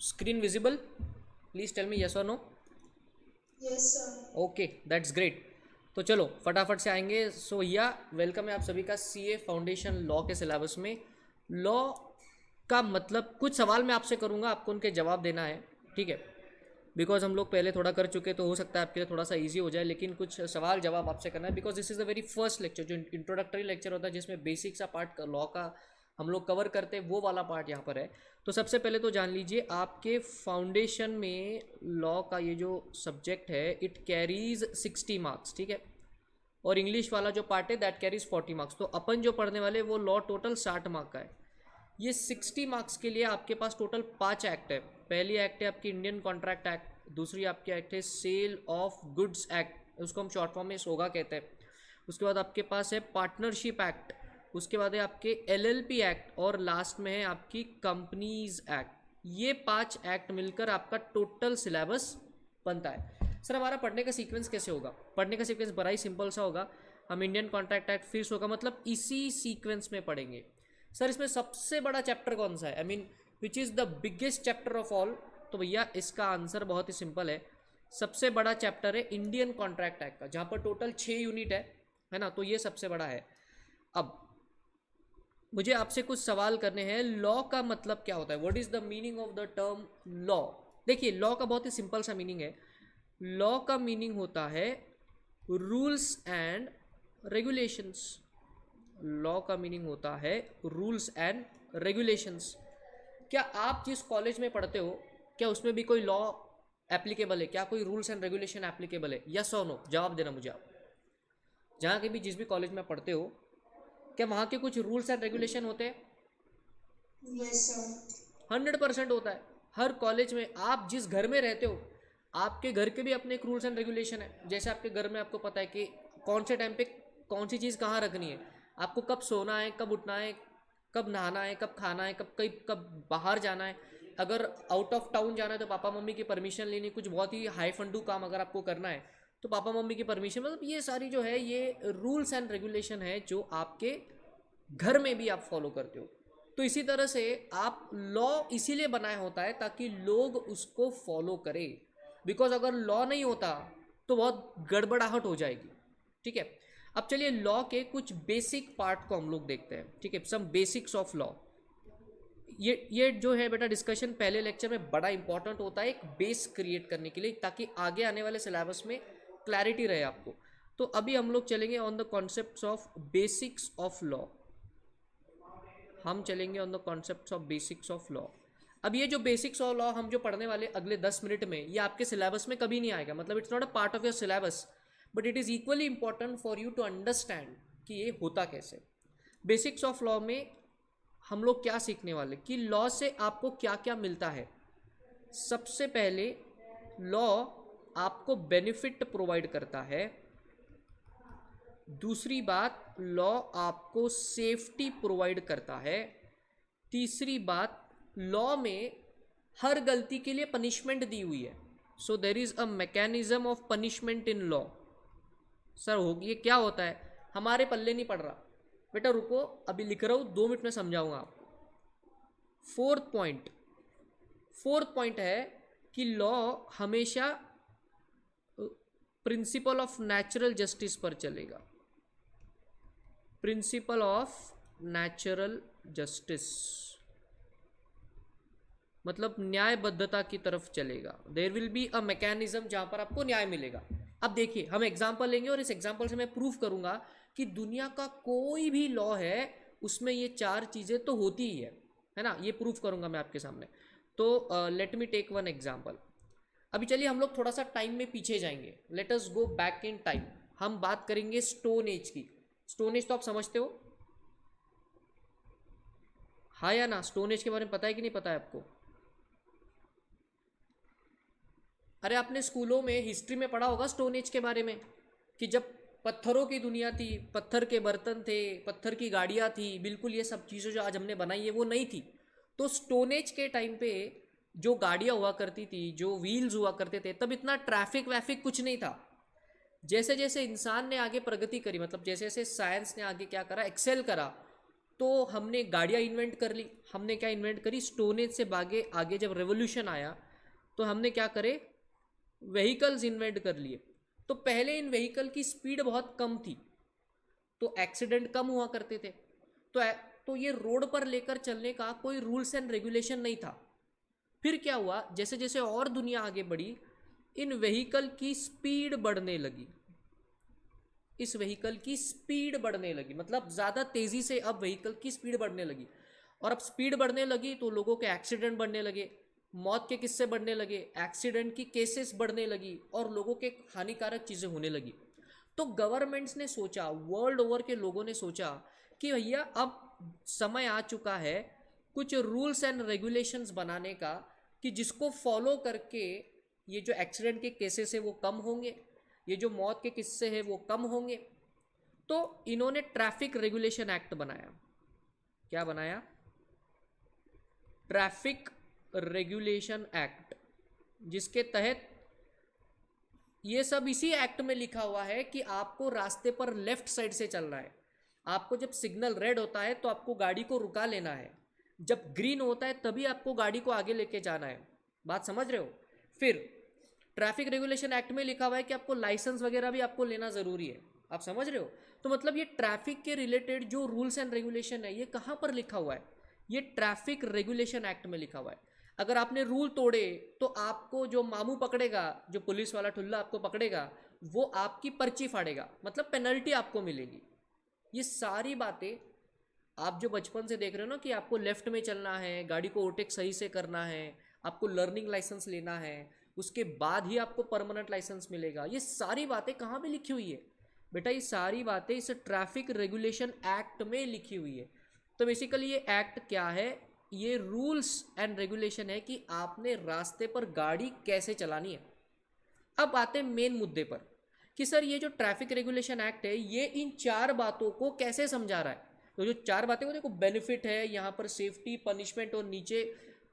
Screen visible? Please tell me yes or no. Yes, sir. Okay, that's great. तो चलो फटाफट से आएंगे। सो भैया वेलकम है आप सभी का सीए फाउंडेशन लॉ के सिलेबस में। लॉ का मतलब कुछ सवाल मैं आपसे करूंगा, आपको उनके जवाब देना है, ठीक है? बिकॉज हम लोग पहले थोड़ा कर चुके तो हो सकता है आपके लिए थोड़ा सा इजी हो जाए, लेकिन कुछ सवाल जवाब आपसे करना है because this is the very first lecture, जो इंट्रोडक्टरी लेक्चर होता है जिसमें बेसिक सा पार्ट लॉ का हम लोग कवर करते हैं, वो वाला पार्ट यहाँ पर है। तो सबसे पहले तो जान लीजिए आपके फाउंडेशन में लॉ का ये जो सब्जेक्ट है इट कैरीज 60 मार्क्स, ठीक है? और इंग्लिश वाला जो पार्ट है दैट कैरीज 40 मार्क्स। तो अपन जो पढ़ने वाले वो लॉ टोटल 60 मार्क का है। ये 60 मार्क्स के लिए आपके पास टोटल 5 एक्ट है। पहली एक्ट है आपकी इंडियन कॉन्ट्रैक्ट एक्ट, दूसरी आपकी एक्ट है सेल ऑफ गुड्स एक्ट, उसको हम शॉर्ट फॉर्म में सोगा कहते हैं। उसके बाद आपके पास है पार्टनरशिप एक्ट, उसके बाद है आपके एलएलपी एक्ट, और लास्ट में है आपकी कंपनीज एक्ट। ये 5 एक्ट मिलकर आपका टोटल सिलेबस बनता है। सर हमारा पढ़ने का सीक्वेंस कैसे होगा? पढ़ने का सीक्वेंस बड़ा ही सिंपल सा होगा। हम इंडियन कॉन्ट्रैक्ट एक्ट फिर होगा, मतलब इसी सीक्वेंस में पढ़ेंगे। सर इसमें सबसे बड़ा चैप्टर कौन सा है, I mean which is the biggest chapter of all? तो भैया इसका आंसर बहुत ही सिंपल है। सबसे बड़ा चैप्टर है इंडियन कॉन्ट्रैक्ट एक्ट का, जहाँ पर टोटल 6 यूनिट है ना? तो ये सबसे बड़ा है। अब मुझे आपसे कुछ सवाल करने हैं। लॉ का मतलब क्या होता है? What is the meaning of the term law? देखिए लॉ का बहुत ही सिंपल सा मीनिंग है। लॉ का मीनिंग होता है रूल्स एंड रेगुलेशंस। लॉ का मीनिंग होता है रूल्स एंड रेगुलेशंस। क्या आप जिस कॉलेज में पढ़ते हो क्या उसमें भी कोई लॉ एप्लीकेबल है? क्या कोई रूल्स एंड रेगुलेशन एप्लीकेबल है? यस और नो जवाब देना मुझे आप। जहाँ के भी जिस भी कॉलेज में पढ़ते हो क्या वहाँ के कुछ रूल्स एंड रेगुलेशन होते हैं? Yes, sir. 100% होता है। हर कॉलेज में आप जिस घर में रहते हो आपके घर के भी अपने एक रूल्स एंड रेगुलेशन है। जैसे आपके घर में आपको पता है कि कौन से टाइम पे कौन सी चीज़ कहाँ रखनी है, आपको कब सोना है, कब उठना है, कब नहाना है, कब खाना है, कब बाहर जाना है। अगर आउट ऑफ टाउन जाना है तो पापा मम्मी की परमिशन लेनी, कुछ बहुत ही हाई फंडू काम अगर आपको करना है तो पापा मम्मी की परमिशन, मतलब ये सारी जो है ये रूल्स एंड रेगुलेशन है जो आपके घर में भी आप फॉलो करते हो। तो इसी तरह से आप लॉ इसीलिए बनाया होता है ताकि लोग उसको फॉलो करें। बिकॉज अगर लॉ नहीं होता तो बहुत गड़बड़ाहट हो जाएगी, ठीक है? अब चलिए लॉ के कुछ बेसिक पार्ट को हम लोग देखते हैं, ठीक है? Some basics of law. ये जो है बेटा डिस्कशन पहले लेक्चर में बड़ा इंपॉर्टेंट होता है एक बेस क्रिएट करने के लिए, ताकि आगे आने वाले सिलेबस में क्लैरिटी रहे आपको। तो अभी हम लोग चलेंगे on the concepts of basics of law. हम चलेंगे on the concepts of basics of law. अब ये जो बेसिक्स ऑफ लॉ हम जो पढ़ने वाले अगले 10 मिनट में, ये आपके सिलेबस में कभी नहीं आएगा, मतलब it's not a part of your syllabus, but it is equally important for you to understand कि ये होता कैसे। बेसिक्स ऑफ लॉ में हम लोग क्या सीखने वाले कि लॉ से आपको क्या क्या मिलता है। सबसे पहले लॉ आपको बेनिफिट प्रोवाइड करता है। दूसरी बात लॉ आपको सेफ्टी प्रोवाइड करता है। तीसरी बात लॉ में हर गलती के लिए पनिशमेंट दी हुई है। So there is a mechanism of punishment in law. Sir हो ये क्या होता है? हमारे पल्ले नहीं पड़ रहा बेटा, रुको अभी लिख रहा हूँ, 2 मिनट में समझाऊंगा आपको। फोर्थ पॉइंट है कि लॉ हमेशा प्रिंसिपल ऑफ नेचुरल जस्टिस पर चलेगा। प्रिंसिपल ऑफ नेचुरल जस्टिस मतलब न्यायबद्धता की तरफ चलेगा। There will be a mechanism जहां पर आपको न्याय मिलेगा। अब देखिए हम एग्जांपल लेंगे और इस एग्जांपल से मैं प्रूफ करूंगा कि दुनिया का कोई भी लॉ है उसमें ये 4 चीजें तो होती ही है ना? ये प्रूफ करूंगा मैं आपके सामने। तो let me take one example. अभी चलिए हम लोग थोड़ा सा टाइम में पीछे जाएंगे, let us go back in time. हम बात करेंगे स्टोन एज की। स्टोन एज तो आप समझते हो, हाँ या ना? स्टोन एज के बारे में पता है कि नहीं पता है आपको? अरे आपने स्कूलों में हिस्ट्री में पढ़ा होगा स्टोन एज के बारे में, कि जब पत्थरों की दुनिया थी, पत्थर के बर्तन थे, पत्थर की गाड़ियाँ थी, बिल्कुल ये सब चीज़ें जो आज हमने बनाई है वो नहीं थी। तो स्टोन एज के टाइम पे जो गाड़ियाँ हुआ करती थी, जो व्हील्स हुआ करते थे, तब इतना ट्रैफिक वैफिक कुछ नहीं था। जैसे जैसे इंसान ने आगे प्रगति करी, मतलब जैसे जैसे साइंस ने आगे क्या करा, एक्सेल करा, तो हमने गाड़ियाँ इन्वेंट कर ली। हमने क्या इन्वेंट करी, स्टोन एज से आगे आगे जब रेवोल्यूशन आया तो हमने क्या करे, व्हीकल्स इन्वेंट कर लिए। तो पहले इन व्हीकल की स्पीड बहुत कम थी तो एक्सीडेंट कम हुआ करते थे। तो ये रोड पर लेकर चलने का कोई रूल्स एंड रेगुलेशन नहीं था। फिर क्या हुआ, जैसे जैसे और दुनिया आगे बढ़ी, इन व्हीकल की स्पीड बढ़ने लगी। इस व्हीकल की स्पीड बढ़ने लगी, मतलब ज़्यादा तेज़ी से अब व्हीकल की स्पीड बढ़ने लगी। और अब स्पीड बढ़ने लगी तो लोगों के एक्सीडेंट बढ़ने लगे, मौत के किस्से बढ़ने लगे, एक्सीडेंट की केसेस बढ़ने लगी और लोगों के हानिकारक चीज़ें होने लगी। तो गवर्नमेंट्स ने सोचा, वर्ल्ड ओवर के लोगों ने सोचा कि भैया अब समय आ चुका है कुछ रूल्स एंड रेगुलेशंस बनाने का, कि जिसको फॉलो करके ये जो एक्सीडेंट के केसेस है वो कम होंगे, ये जो मौत के किस्से हैं वो कम होंगे। तो इन्होंने ट्रैफिक रेगुलेशन एक्ट बनाया। क्या बनाया, ट्रैफिक रेगुलेशन एक्ट, जिसके तहत ये सब इसी एक्ट में लिखा हुआ है कि आपको रास्ते पर लेफ्ट साइड से चलना है। आपको जब सिग्नल रेड होता है तो आपको गाड़ी को रुका लेना है, जब ग्रीन होता है तभी आपको गाड़ी को आगे लेके जाना है। बात समझ रहे हो। फिर ट्रैफिक रेगुलेशन एक्ट में लिखा हुआ है कि आपको लाइसेंस वगैरह भी आपको लेना ज़रूरी है। आप समझ रहे हो। तो मतलब ये ट्रैफिक के रिलेटेड जो रूल्स एंड रेगुलेशन है ये कहाँ पर लिखा हुआ है, ये ट्रैफिक रेगुलेशन एक्ट में लिखा हुआ है। अगर आपने रूल तोड़े तो आपको जो मामू पकड़ेगा, जो पुलिस वाला ठुल्ला आपको पकड़ेगा, वो आपकी पर्ची फाड़ेगा, मतलब पेनल्टी आपको मिलेगी। ये सारी बातें आप जो बचपन से देख रहे हो ना, कि आपको लेफ्ट में चलना है, गाड़ी को ओवरटेक सही से करना है, आपको लर्निंग लाइसेंस लेना है, उसके बाद ही आपको परमानेंट लाइसेंस मिलेगा, ये सारी बातें कहाँ पे लिखी हुई है बेटा, ये सारी बातें इस ट्रैफिक रेगुलेशन एक्ट में लिखी हुई है। तो बेसिकली ये एक्ट क्या है, ये रूल्स एंड रेगुलेशन है कि आपने रास्ते पर गाड़ी कैसे चलानी है। अब आते हैं मेन मुद्दे पर कि सर ये जो ट्रैफिक रेगुलेशन एक्ट है ये इन चार बातों को कैसे समझा रहा है। तो जो चार बातें को देखो, बेनिफिट है, यहाँ पर सेफ्टी, पनिशमेंट और नीचे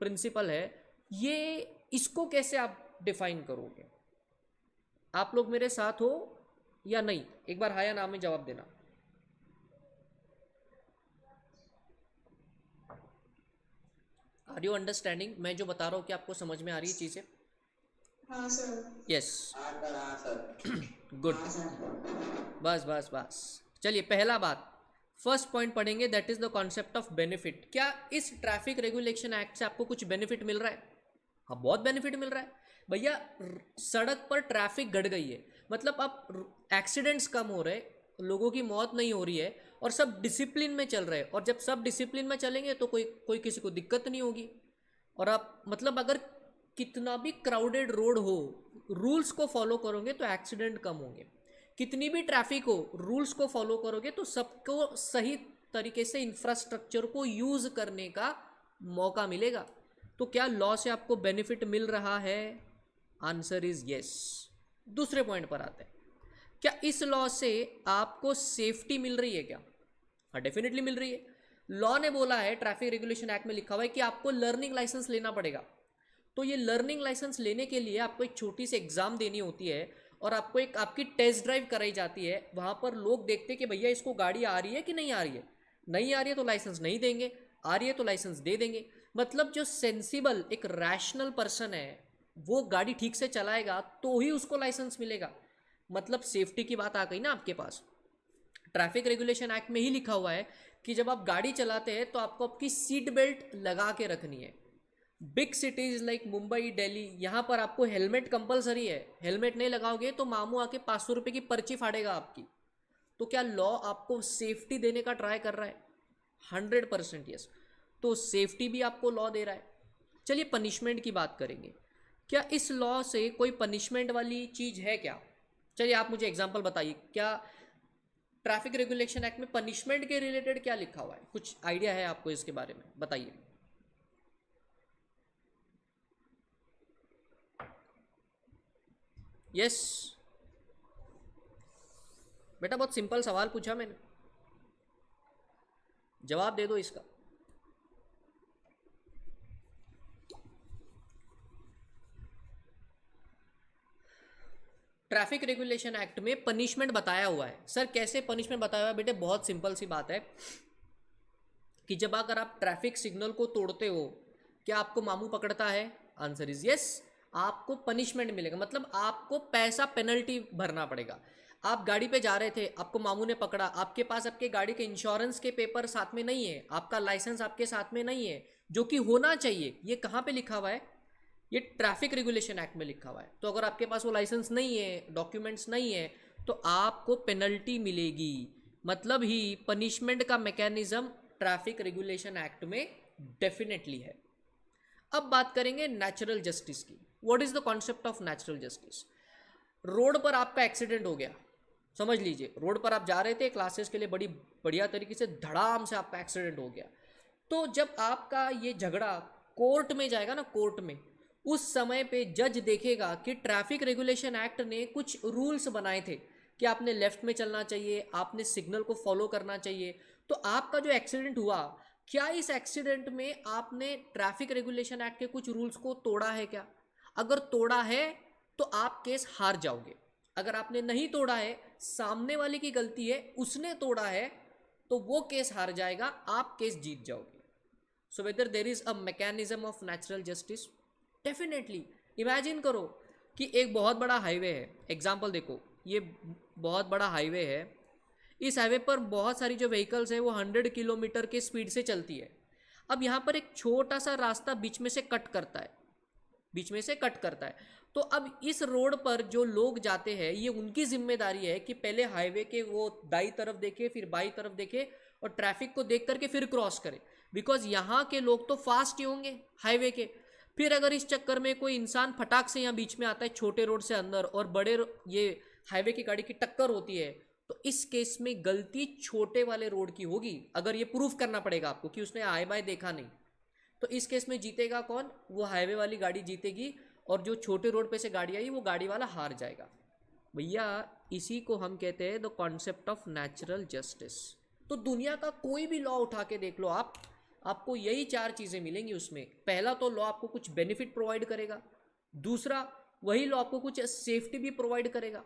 प्रिंसिपल है, ये इसको कैसे आप डिफाइन करोगे। आप लोग मेरे साथ हो या नहीं, एक बार हाँ या ना में जवाब देना। आर यू अंडरस्टैंडिंग, मैं जो बता रहा हूँ कि आपको समझ में आ रही है चीज़ें। हाँ सर। यस, हाँ सर। गुड, बस बस बस। चलिए पहला बात, फर्स्ट पॉइंट पढ़ेंगे, that is the concept of benefit. क्या इस ट्रैफिक रेगुलेशन एक्ट से आपको कुछ बेनिफिट मिल रहा है। हाँ, बहुत बेनिफिट मिल रहा है भैया। सड़क पर ट्रैफिक घट गई है, मतलब अब एक्सीडेंट्स कम हो रहे, लोगों की मौत नहीं हो रही है और सब डिसिप्लिन में चल रहे हैं। और जब सब डिसिप्लिन में चलेंगे तो कोई कोई किसी को दिक्कत नहीं होगी। और आप मतलब अगर कितना भी क्राउडेड रोड हो, रूल्स को फॉलो करोगे तो एक्सीडेंट कम होंगे। कितनी भी ट्रैफिक हो, रूल्स को फॉलो करोगे तो सबको सही तरीके से इंफ्रास्ट्रक्चर को यूज करने का मौका मिलेगा। तो क्या लॉ से आपको बेनिफिट मिल रहा है, आंसर इज यस। दूसरे पॉइंट पर आते हैं, क्या इस लॉ से आपको सेफ्टी मिल रही है क्या। हाँ, डेफिनेटली मिल रही है। लॉ ने बोला है, ट्रैफिक रेगुलेशन एक्ट में लिखा हुआ है कि आपको लर्निंग लाइसेंस लेना पड़ेगा। तो ये लर्निंग लाइसेंस लेने के लिए आपको एक छोटी सी एग्जाम देनी होती है और आपको एक आपकी टेस्ट ड्राइव कराई जाती है। वहाँ पर लोग देखते हैं कि भैया इसको गाड़ी आ रही है कि नहीं आ रही है। नहीं आ रही है तो लाइसेंस नहीं देंगे, आ रही है तो लाइसेंस दे देंगे। मतलब जो सेंसिबल एक रैशनल पर्सन है वो गाड़ी ठीक से चलाएगा तो ही उसको लाइसेंस मिलेगा। मतलब सेफ्टी की बात आ गई ना आपके पास। ट्रैफिक रेगुलेशन एक्ट में ही लिखा हुआ है कि जब आप गाड़ी चलाते हैं तो आपको आपकी सीट बेल्ट लगा के रखनी है। Big cities like Mumbai, Delhi, यहाँ पर आपको हेलमेट कंपलसरी है। हेलमेट नहीं लगाओगे तो मामू आके 500 रुपये की पर्ची फाड़ेगा आपकी। तो क्या लॉ आपको सेफ्टी देने का ट्राई कर रहा है, 100% यस। तो सेफ्टी भी आपको लॉ दे रहा है। चलिए पनिशमेंट की बात करेंगे। क्या इस लॉ से कोई पनिशमेंट वाली चीज़ है क्या। चलिए आप मुझे एग्जांपल बताइए, क्या ट्रैफिक रेगुलेशन एक्ट में पनिशमेंट के रिलेटेड क्या लिखा हुआ है, कुछ आइडिया है आपको इसके बारे में, बताइए। यस बेटा, बहुत सिंपल सवाल पूछा मैंने, जवाब दे दो इसका। ट्रैफिक रेगुलेशन एक्ट में पनिशमेंट बताया हुआ है। सर कैसे पनिशमेंट बताया हुआ है बेटे, बहुत सिंपल सी बात है। कि जब अगर आप ट्रैफिक सिग्नल को तोड़ते हो, क्या आपको मामू पकड़ता है? आंसर इज यस, आपको पनिशमेंट मिलेगा, मतलब आपको पैसा पेनल्टी भरना पड़ेगा। आप गाड़ी पे जा रहे थे, आपको मामू ने पकड़ा, आपके पास आपके गाड़ी के इंश्योरेंस के पेपर साथ में नहीं है, आपका लाइसेंस आपके साथ में नहीं है, जो कि होना चाहिए। ये कहाँ पे लिखा हुआ है? ये ट्रैफिक रेगुलेशन एक्ट में लिखा हुआ है। तो अगर आपके पास वो लाइसेंस नहीं है, डॉक्यूमेंट्स नहीं है, तो आपको पेनल्टी मिलेगी। मतलब ही पनिशमेंट का मैकेनिज्म ट्रैफिक रेगुलेशन एक्ट में डेफिनेटली है। अब बात करेंगे नेचुरल जस्टिस की। What is the concept of natural justice? Road पर आपका एक्सीडेंट हो गया, समझ लीजिए रोड पर आप जा रहे थे क्लासेस के लिए, बड़ी बढ़िया तरीके से धड़ाम से आपका एक्सीडेंट हो गया। तो जब आपका ये झगड़ा कोर्ट में जाएगा ना, कोर्ट में, उस समय पे जज देखेगा कि ट्रैफिक रेगुलेशन एक्ट ने कुछ रूल्स बनाए थे कि आपने लेफ्ट में चलना चाहिए, आपने सिग्नल को फॉलो करना चाहिए। तो आपका जो एक्सीडेंट हुआ, क्या इस एक्सीडेंट में आपने ट्रैफिक रेगुलेशन एक्ट के कुछ रूल्स को तोड़ा है क्या? अगर तोड़ा है तो आप केस हार जाओगे। अगर आपने नहीं तोड़ा है, सामने वाले की गलती है, उसने तोड़ा है, तो वो केस हार जाएगा, आप केस जीत जाओगे। So whether there is a mechanism of natural justice? Definitely. Imagine करो कि एक बहुत बड़ा हाईवे है, एग्जाम्पल देखो, ये बहुत बड़ा हाईवे है, इस हाईवे पर बहुत सारी जो व्हीकल्स है वो 100 किलोमीटर के स्पीड से चलती है। अब यहाँ पर एक छोटा सा रास्ता बीच में से कट करता है, बीच में से कट करता है। तो अब इस रोड पर जो लोग जाते हैं, ये उनकी जिम्मेदारी है कि पहले हाईवे के वो दाई तरफ देखे, फिर बाई तरफ देखे, और ट्रैफिक को देख करके फिर क्रॉस करे। बिकॉज यहाँ के लोग तो फास्ट ही होंगे हाईवे के। फिर अगर इस चक्कर में कोई इंसान फटाक से यहाँ बीच में आता है छोटे रोड से अंदर, और ये हाईवे की गाड़ी की टक्कर होती है, तो इस केस में गलती छोटे वाले रोड की होगी। अगर ये प्रूफ करना पड़ेगा आपको कि उसने आए बाय देखा नहीं, तो इस केस में जीतेगा कौन? वो हाईवे वाली गाड़ी जीतेगी, और जो छोटे रोड पे से गाड़ी आई वो गाड़ी वाला हार जाएगा। भैया इसी को हम कहते हैं the concept of natural justice. तो दुनिया का कोई भी लॉ उठा के देख लो आप, आपको यही चार चीज़ें मिलेंगी उसमें। पहला तो लॉ आपको कुछ बेनिफिट प्रोवाइड करेगा, दूसरा वही लॉ आपको कुछ सेफ्टी भी प्रोवाइड करेगा,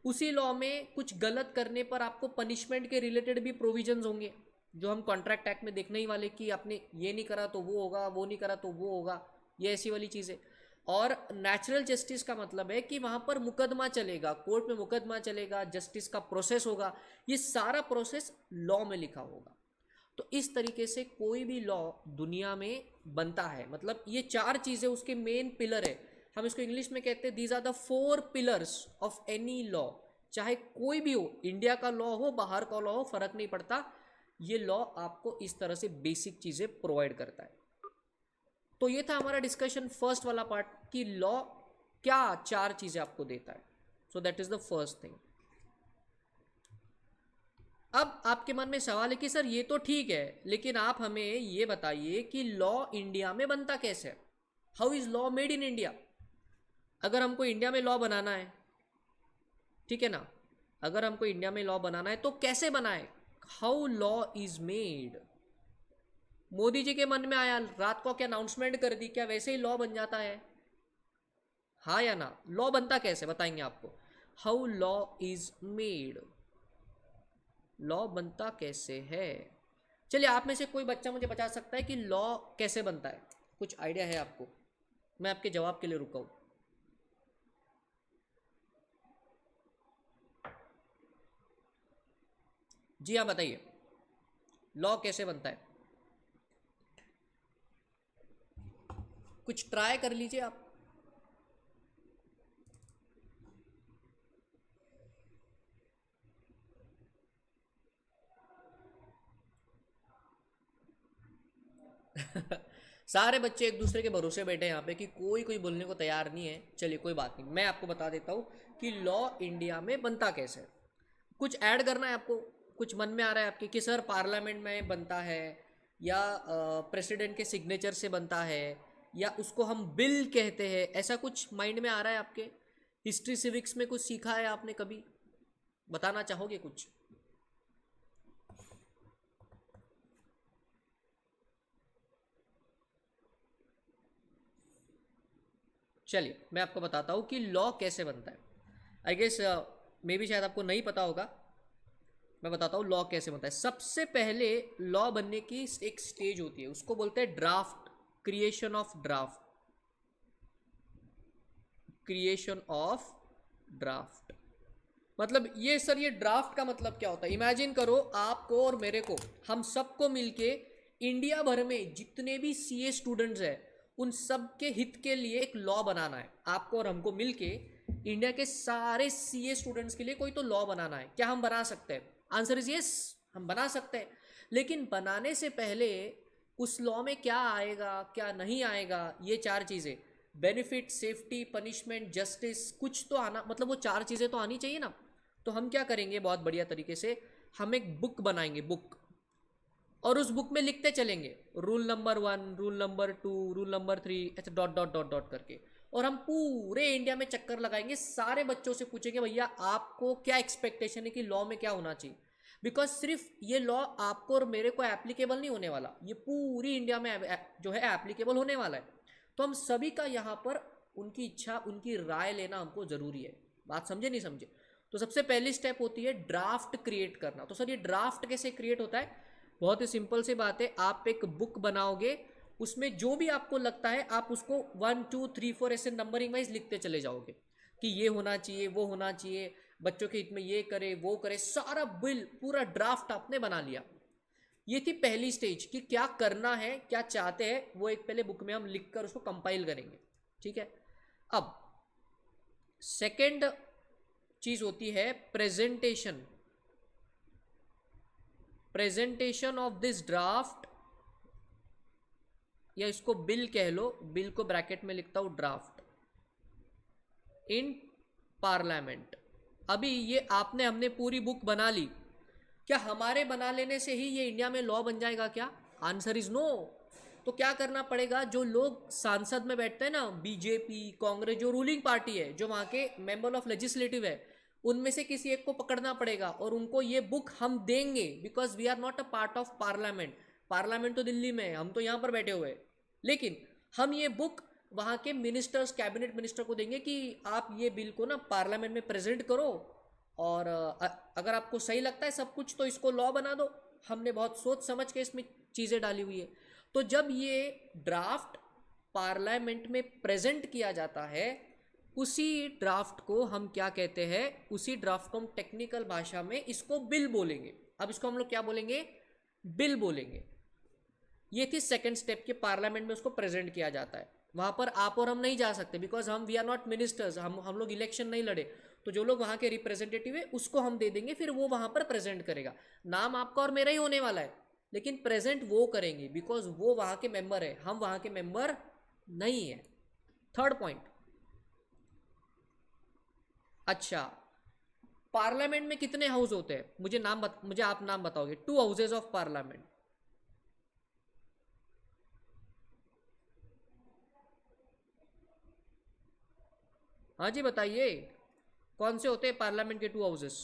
उसी लॉ में कुछ गलत करने पर आपको पनिशमेंट के रिलेटेड भी प्रोविजंस होंगे, जो हम कॉन्ट्रैक्ट एक्ट में देखने ही वाले कि आपने ये नहीं करा तो वो होगा, वो नहीं करा तो वो होगा, ये ऐसी वाली चीज़ें। और नेचुरल जस्टिस का मतलब है कि वहाँ पर मुकदमा चलेगा, कोर्ट में मुकदमा चलेगा, जस्टिस का प्रोसेस होगा, ये सारा प्रोसेस लॉ में लिखा होगा। तो इस तरीके से कोई भी लॉ दुनिया में बनता है, मतलब ये चार चीज़ें उसके मेन पिलर है। हम इसको इंग्लिश में कहते हैं these are the 4 pillars of any law. चाहे कोई भी हो, इंडिया का लॉ हो, बाहर का लॉ हो, फर्क नहीं पड़ता, ये लॉ आपको इस तरह से बेसिक चीज़ें प्रोवाइड करता है। तो ये था हमारा डिस्कशन फर्स्ट वाला पार्ट कि लॉ क्या चार चीज़ें आपको देता है। So that is the first thing. अब आपके मन में सवाल है कि सर ये तो ठीक है, लेकिन आप हमें ये बताइए कि लॉ इंडिया में बनता कैसे है? How is law made in India? अगर हमको इंडिया में लॉ बनाना है, ठीक है ना, अगर हमको इंडिया में लॉ बनाना है तो कैसे बनाए? How law is made? Modi ji के मन में आया, रात को क्या अनाउंसमेंट कर दी, क्या वैसे ही लॉ बन जाता है? हाँ या ना? लॉ बनता कैसे बताएंगे आपको। How law is made, law बनता कैसे है? चलिए आप में से कोई बच्चा मुझे बता सकता है कि लॉ कैसे बनता है? कुछ आइडिया है आपको? मैं आपके जवाब के लिए रुका हूं। जी आप बताइए, लॉ कैसे बनता है? कुछ ट्राई कर लीजिए आप। सारे बच्चे एक दूसरे के भरोसे बैठे हैं यहाँ पे कि कोई बोलने को तैयार नहीं है। चलिए कोई बात नहीं, मैं आपको बता देता हूँ कि लॉ इंडिया में बनता कैसे है। कुछ ऐड करना है आपको? कुछ मन में आ रहा है आपके कि सर पार्लियामेंट में बनता है, या प्रेसिडेंट के सिग्नेचर से बनता है, या उसको हम बिल कहते हैं, ऐसा कुछ माइंड में आ रहा है आपके? हिस्ट्री सिविक्स में कुछ सीखा है आपने कभी? बताना चाहोगे कुछ? चलिए मैं आपको बताता हूँ कि लॉ कैसे बनता है। आई गेस मे भी शायद आपको नहीं पता होगा मैं बताता हूँ लॉ कैसे बनता है। सबसे पहले लॉ बनने की एक स्टेज होती है, उसको बोलते हैं draft, creation of draft, creation of draft. मतलब ये सर, ये ड्राफ्ट का मतलब क्या होता है? इमेजिन करो आपको और मेरे को, हम सबको मिलके इंडिया भर में जितने भी सीए स्टूडेंट्स हैं उन सब के हित के लिए एक लॉ बनाना है। आपको और हमको मिलके इंडिया के सारे सीए स्टूडेंट्स के लिए कोई तो लॉ बनाना है। क्या हम बना सकते हैं? आंसर इज यस, हम बना सकते हैं। लेकिन बनाने से पहले उस लॉ में क्या आएगा क्या नहीं आएगा, ये चार चीज़ें, बेनिफिट, सेफ्टी, पनिशमेंट, जस्टिस, कुछ तो आना, मतलब वो चार चीज़ें तो आनी चाहिए ना। तो हम क्या करेंगे बहुत बढ़िया तरीके से, हम एक बुक बनाएंगे, बुक, और उस बुक में लिखते चलेंगे rule number 1, rule number 2, rule number 3, ऐसे डॉट डॉट डॉट डॉट करके। और हम पूरे इंडिया में चक्कर लगाएंगे, सारे बच्चों से पूछेंगे भैया आपको क्या एक्सपेक्टेशन है कि लॉ में क्या होना चाहिए। बिकॉज सिर्फ ये लॉ आपको और मेरे को एप्लीकेबल नहीं होने वाला, ये पूरी इंडिया में जो है एप्लीकेबल होने वाला है। तो हम सभी का यहाँ पर उनकी इच्छा, उनकी राय लेना हमको ज़रूरी है। बात समझे नहीं समझे? तो सबसे पहली स्टेप होती है ड्राफ्ट क्रिएट करना। तो सर ये ड्राफ्ट कैसे क्रिएट होता है? बहुत ही सिंपल सी बात है, आप एक बुक बनाओगे, उसमें जो भी आपको लगता है आप उसको 1 2 3 4 ऐसे नंबरिंग वाइज लिखते चले जाओगे कि ये होना चाहिए, वो होना चाहिए, बच्चों के हित में ये करे, वो करे, सारा बिल, पूरा ड्राफ्ट आपने बना लिया। ये थी पहली स्टेज कि क्या करना है, क्या चाहते हैं, वो एक पहले बुक में हम लिखकर उसको कंपाइल करेंगे। ठीक है। अब सेकंड चीज होती है presentation, presentation of this draft, या इसको बिल कह लो, बिल को ब्रैकेट में लिखता हूं ड्राफ्ट, इन पार्लियामेंट। अभी ये आपने, हमने पूरी बुक बना ली, क्या हमारे बना लेने से ही ये इंडिया में लॉ बन जाएगा क्या? Answer is no. तो क्या करना पड़ेगा, जो लोग सांसद में बैठते हैं ना, बीजेपी, कांग्रेस, जो रूलिंग पार्टी है, जो वहाँ के मेंबर ऑफ लेजिस्लेटिव है, उनमें से किसी एक को पकड़ना पड़ेगा और उनको ये बुक हम देंगे, because we are not a part of parliament. Parliament तो दिल्ली में है, हम तो यहाँ पर बैठे हुए हैं, लेकिन हम ये बुक वहाँ के मिनिस्टर्स, कैबिनेट मिनिस्टर को देंगे कि आप ये बिल को ना पार्लियामेंट में प्रेजेंट करो, और अगर आपको सही लगता है सब कुछ तो इसको लॉ बना दो। हमने बहुत सोच समझ के इसमें चीज़ें डाली हुई है। तो जब ये ड्राफ्ट पार्लियामेंट में प्रेजेंट किया जाता है, उसी ड्राफ्ट को हम क्या कहते हैं, उसी ड्राफ्ट को हम टेक्निकल भाषा में इसको बिल बोलेंगे। अब इसको हम लोग क्या बोलेंगे? बिल बोलेंगे। ये थी सेकंड स्टेप के पार्लियामेंट में उसको प्रेजेंट किया जाता है। वहाँ पर आप और हम नहीं जा सकते, बिकॉज हम वी आर नॉट मिनिस्टर्स, हम लोग इलेक्शन नहीं लड़े। तो जो लोग वहाँ के रिप्रेजेंटेटिव है उसको हम दे देंगे, फिर वो वहाँ पर प्रेजेंट करेगा। नाम आपका और मेरा ही होने वाला है, लेकिन प्रेजेंट वो करेंगे, बिकॉज वो वहाँ के मेंबर है, हम वहाँ के मेंबर नहीं है। थर्ड पॉइंट, अच्छा पार्लियामेंट में कितने हाउस होते हैं? मुझे आप नाम बताओगे। 2 हाउसेज ऑफ पार्लियामेंट। हाँ जी बताइए, कौन से होते हैं पार्लियामेंट के 2 हाउसेस?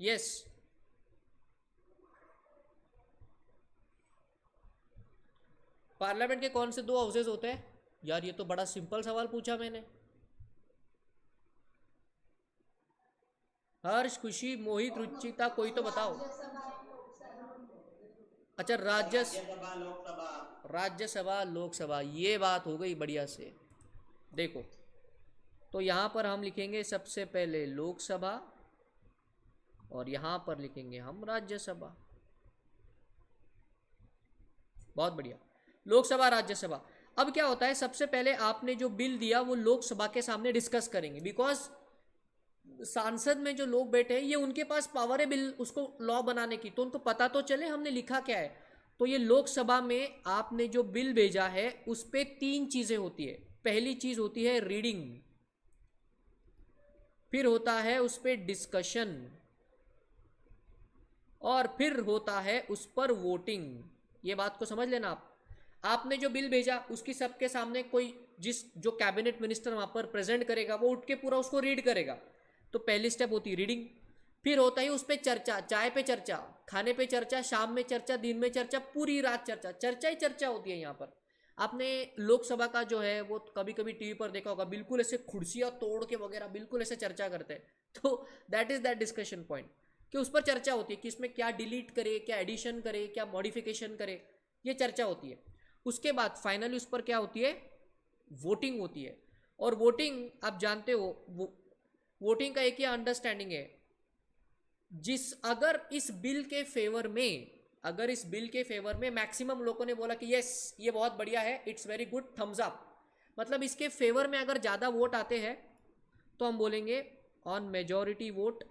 यस, पार्लियामेंट के कौन से 2 हाउसेस होते हैं? यार ये तो बड़ा सिंपल सवाल पूछा मैंने। हर्ष, खुशी, मोहित, रुचिता, कोई तो बताओ। अच्छा राज्यसभा, लोकसभा। राज्यसभा, लोकसभा, ये बात हो गई बढ़िया से। देखो, तो यहाँ पर हम लिखेंगे सबसे पहले लोकसभा, और यहाँ पर लिखेंगे हम राज्यसभा। बहुत बढ़िया, लोकसभा, राज्यसभा। अब क्या होता है, सबसे पहले आपने जो बिल दिया वो लोकसभा के सामने डिस्कस करेंगे, बिकॉज सांसद में जो लोग बैठे हैं ये उनके पास पावर है बिल, उसको लॉ बनाने की, तो उनको पता तो चले हमने लिखा क्या है। तो ये लोकसभा में आपने जो बिल भेजा है उस पे 3 चीजें होती है। पहली चीज होती है रीडिंग, फिर होता है उस पे डिस्कशन, और फिर होता है उस पर वोटिंग। ये बात को समझ लेना आप। आपने जो बिल भेजा उसकी सबके सामने कोई, जो कैबिनेट मिनिस्टर वहां पर प्रेजेंट करेगा, वो उठ के पूरा उसको रीड करेगा। तो पहली स्टेप होती है रीडिंग। फिर होता है उस पर चर्चा, चाय पे चर्चा, खाने पे चर्चा, शाम में चर्चा, दिन में चर्चा, पूरी रात चर्चा, चर्चा ही चर्चा होती है यहाँ पर। आपने लोकसभा का जो है वो कभी कभी टीवी पर देखा होगा, बिल्कुल ऐसे कुर्सियां तोड़ के वगैरह बिल्कुल ऐसे चर्चा करते हैं। तो that is that discussion point कि उस पर चर्चा होती है कि इसमें क्या डिलीट करे, क्या एडिशन करे, क्या मॉडिफिकेशन करे, ये चर्चा होती है। उसके बाद फाइनली उस पर क्या होती है, वोटिंग होती है। और वोटिंग आप जानते हो, वोटिंग का एक ही अंडरस्टैंडिंग है, अगर इस बिल के फेवर में, अगर इस बिल के फेवर में मैक्सिमम लोगों ने बोला कि यस ये बहुत बढ़िया है, it's very good, thumbs up, मतलब इसके फेवर में अगर ज़्यादा वोट आते हैं तो हम बोलेंगे on majority vote,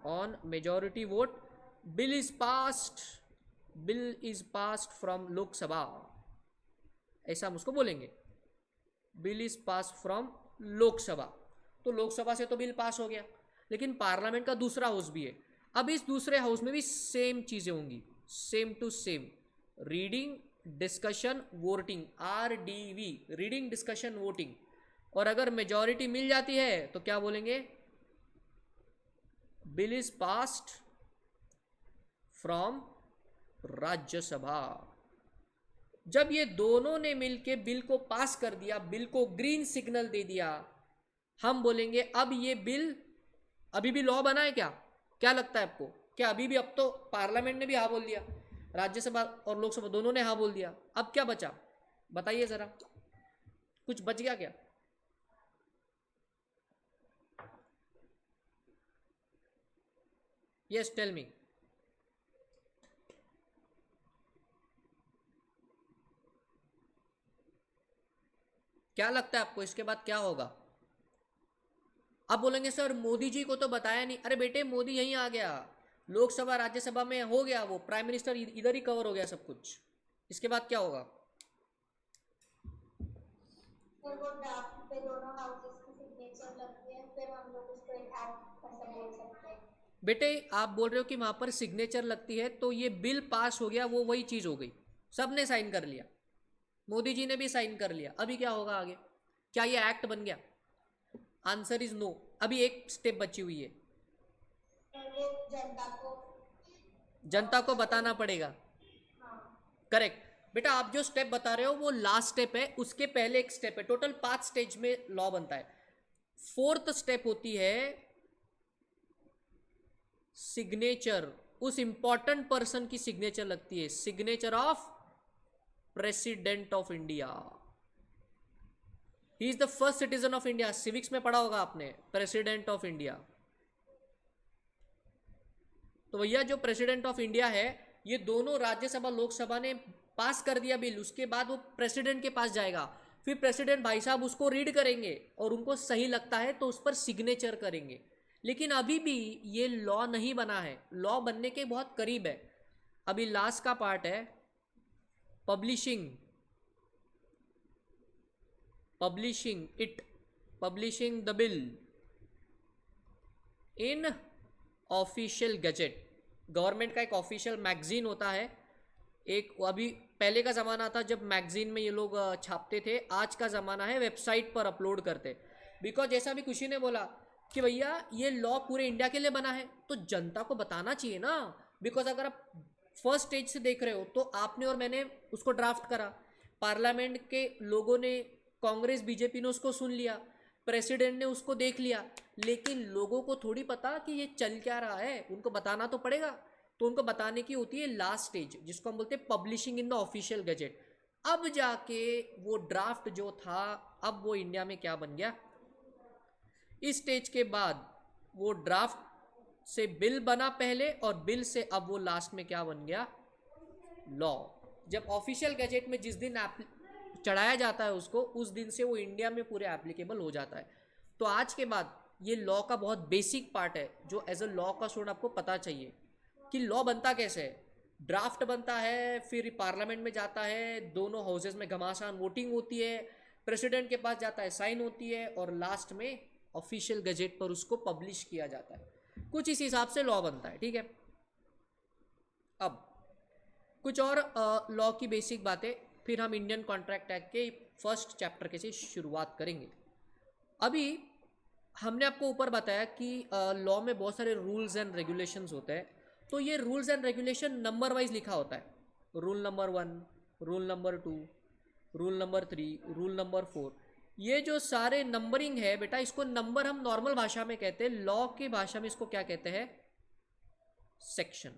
on majority vote bill is passed, bill is passed from Lok Sabha, ऐसा हम उसको बोलेंगे, bill is pass from Lok Sabha. तो लोकसभा से तो बिल पास हो गया, लेकिन पार्लियामेंट का दूसरा हाउस भी है। अब इस दूसरे हाउस में भी सेम चीजें होंगी, same to same, reading discussion voting, RDV, reading discussion voting. और अगर मेजॉरिटी मिल जाती है तो क्या बोलेंगे, bill is passed from Rajya Sabha. जब ये दोनों ने मिलके बिल को पास कर दिया, बिल को ग्रीन सिग्नल दे दिया, हम बोलेंगे अब ये बिल अभी भी लॉ बना है क्या? क्या लगता है आपको, क्या अभी भी? अब तो पार्लियामेंट ने भी हाँ बोल दिया, राज्यसभा और लोकसभा दोनों ने हाँ बोल दिया, अब क्या बचा बताइए जरा, कुछ बच गया क्या? Yes tell me. क्या लगता है आपको इसके बाद क्या होगा? आप बोलेंगे सर मोदी जी को तो बताया नहीं। अरे बेटे मोदी यहीं आ गया, लोकसभा राज्यसभा में हो गया, वो प्राइम मिनिस्टर इधर ही कवर हो गया सब कुछ। इसके बाद क्या होगा? फिर वो ड्राफ्ट पे दोनों हाउसेस की सिग्नेचर लगती है, फिर हम लोग उसको एक एक्ट ऐसा बोल सकते हैं। बेटे आप बोल रहे हो कि वहां पर सिग्नेचर लगती है, तो ये बिल पास हो गया, वो वही चीज हो गई, सबने साइन कर लिया, मोदी जी ने भी साइन कर लिया, अभी क्या होगा आगे? क्या ये एक्ट बन गया? आंसर इज नो, अभी एक स्टेप बची हुई है, वो जनता को बताना पड़ेगा। हाँ, करेक्ट बेटा, आप जो स्टेप बता रहे हो वो लास्ट स्टेप है, उसके पहले एक स्टेप है, टोटल 5 स्टेज में लॉ बनता है। 4th स्टेप होती है सिग्नेचर, उस इंपॉर्टेंट पर्सन की सिग्नेचर लगती है, signature of president of India. He is the first citizen of India, civics में पढ़ा होगा आपने, प्रेसिडेंट ऑफ इंडिया। तो भैया जो प्रेसिडेंट ऑफ इंडिया है, ये दोनों राज्यसभा लोकसभा ने पास कर दिया बिल, उसके बाद वो प्रेसिडेंट के पास जाएगा, फिर प्रेसिडेंट भाई साहब उसको रीड करेंगे और उनको सही लगता है तो उस पर सिग्नेचर करेंगे। लेकिन अभी भी ये लॉ नहीं बना है, लॉ बनने के बहुत करीब है। अभी लास्ट का पार्ट है publishing, publishing the bill in official gazette. Government का एक ऑफिशियल मैगजीन होता है, एक अभी पहले का ज़माना था जब मैगजीन में ये लोग छापते थे, आज का ज़माना है वेबसाइट पर अपलोड करते। बिकॉज जैसा भी खुशी ने बोला कि भैया ये लॉ पूरे इंडिया के लिए बना है तो जनता को बताना चाहिए ना। बिकॉज अगर आप फर्स्ट स्टेज से देख रहे हो तो आपने और मैंने उसको ड्राफ्ट करा, पार्लियामेंट के लोगों ने, कांग्रेस बीजेपी ने उसको सुन लिया, प्रेसिडेंट ने उसको देख लिया, लेकिन लोगों को थोड़ी पता कि ये चल क्या रहा है, उनको बताना तो पड़ेगा। तो उनको बताने की होती है लास्ट स्टेज, जिसको हम बोलते हैं publishing in the official gazette. अब जाके वो ड्राफ्ट जो था, अब वो इंडिया में क्या बन गया, इस स्टेज के बाद वो ड्राफ्ट से बिल बना पहले, और बिल से अब वो लास्ट में क्या बन गया, लॉ। जब ऑफिशियल गजेट में जिस दिन चढ़ाया जाता है उसको, उस दिन से वो इंडिया में पूरे एप्लीकेबल हो जाता है। तो आज के बाद ये लॉ का बहुत बेसिक पार्ट है जो एज अ लॉ का स्टूडेंट आपको पता चाहिए कि लॉ बनता कैसे है। ड्राफ्ट बनता है, फिर पार्लियामेंट में जाता है, दोनों हाउसेज में घमासान वोटिंग होती है, प्रेसिडेंट के पास जाता है, साइन होती है, और लास्ट में ऑफिशियल गजेट पर उसको पब्लिश किया जाता है। कुछ इस हिसाब से लॉ बनता है, ठीक है। अब कुछ और लॉ की बेसिक बातें, फिर हम इंडियन कॉन्ट्रैक्ट एक्ट के फर्स्ट चैप्टर के से शुरुआत करेंगे। अभी हमने आपको ऊपर बताया कि लॉ में बहुत सारे रूल्स एंड रेगुलेशंस होते हैं, तो ये rules and regulation number wise लिखा होता है। Rule number 1, rule number 2, rule number 3, rule number 4। ये जो सारे नंबरिंग है बेटा, इसको नंबर हम नॉर्मल भाषा में कहते हैं, लॉ की भाषा में इसको क्या कहते हैं? सेक्शन।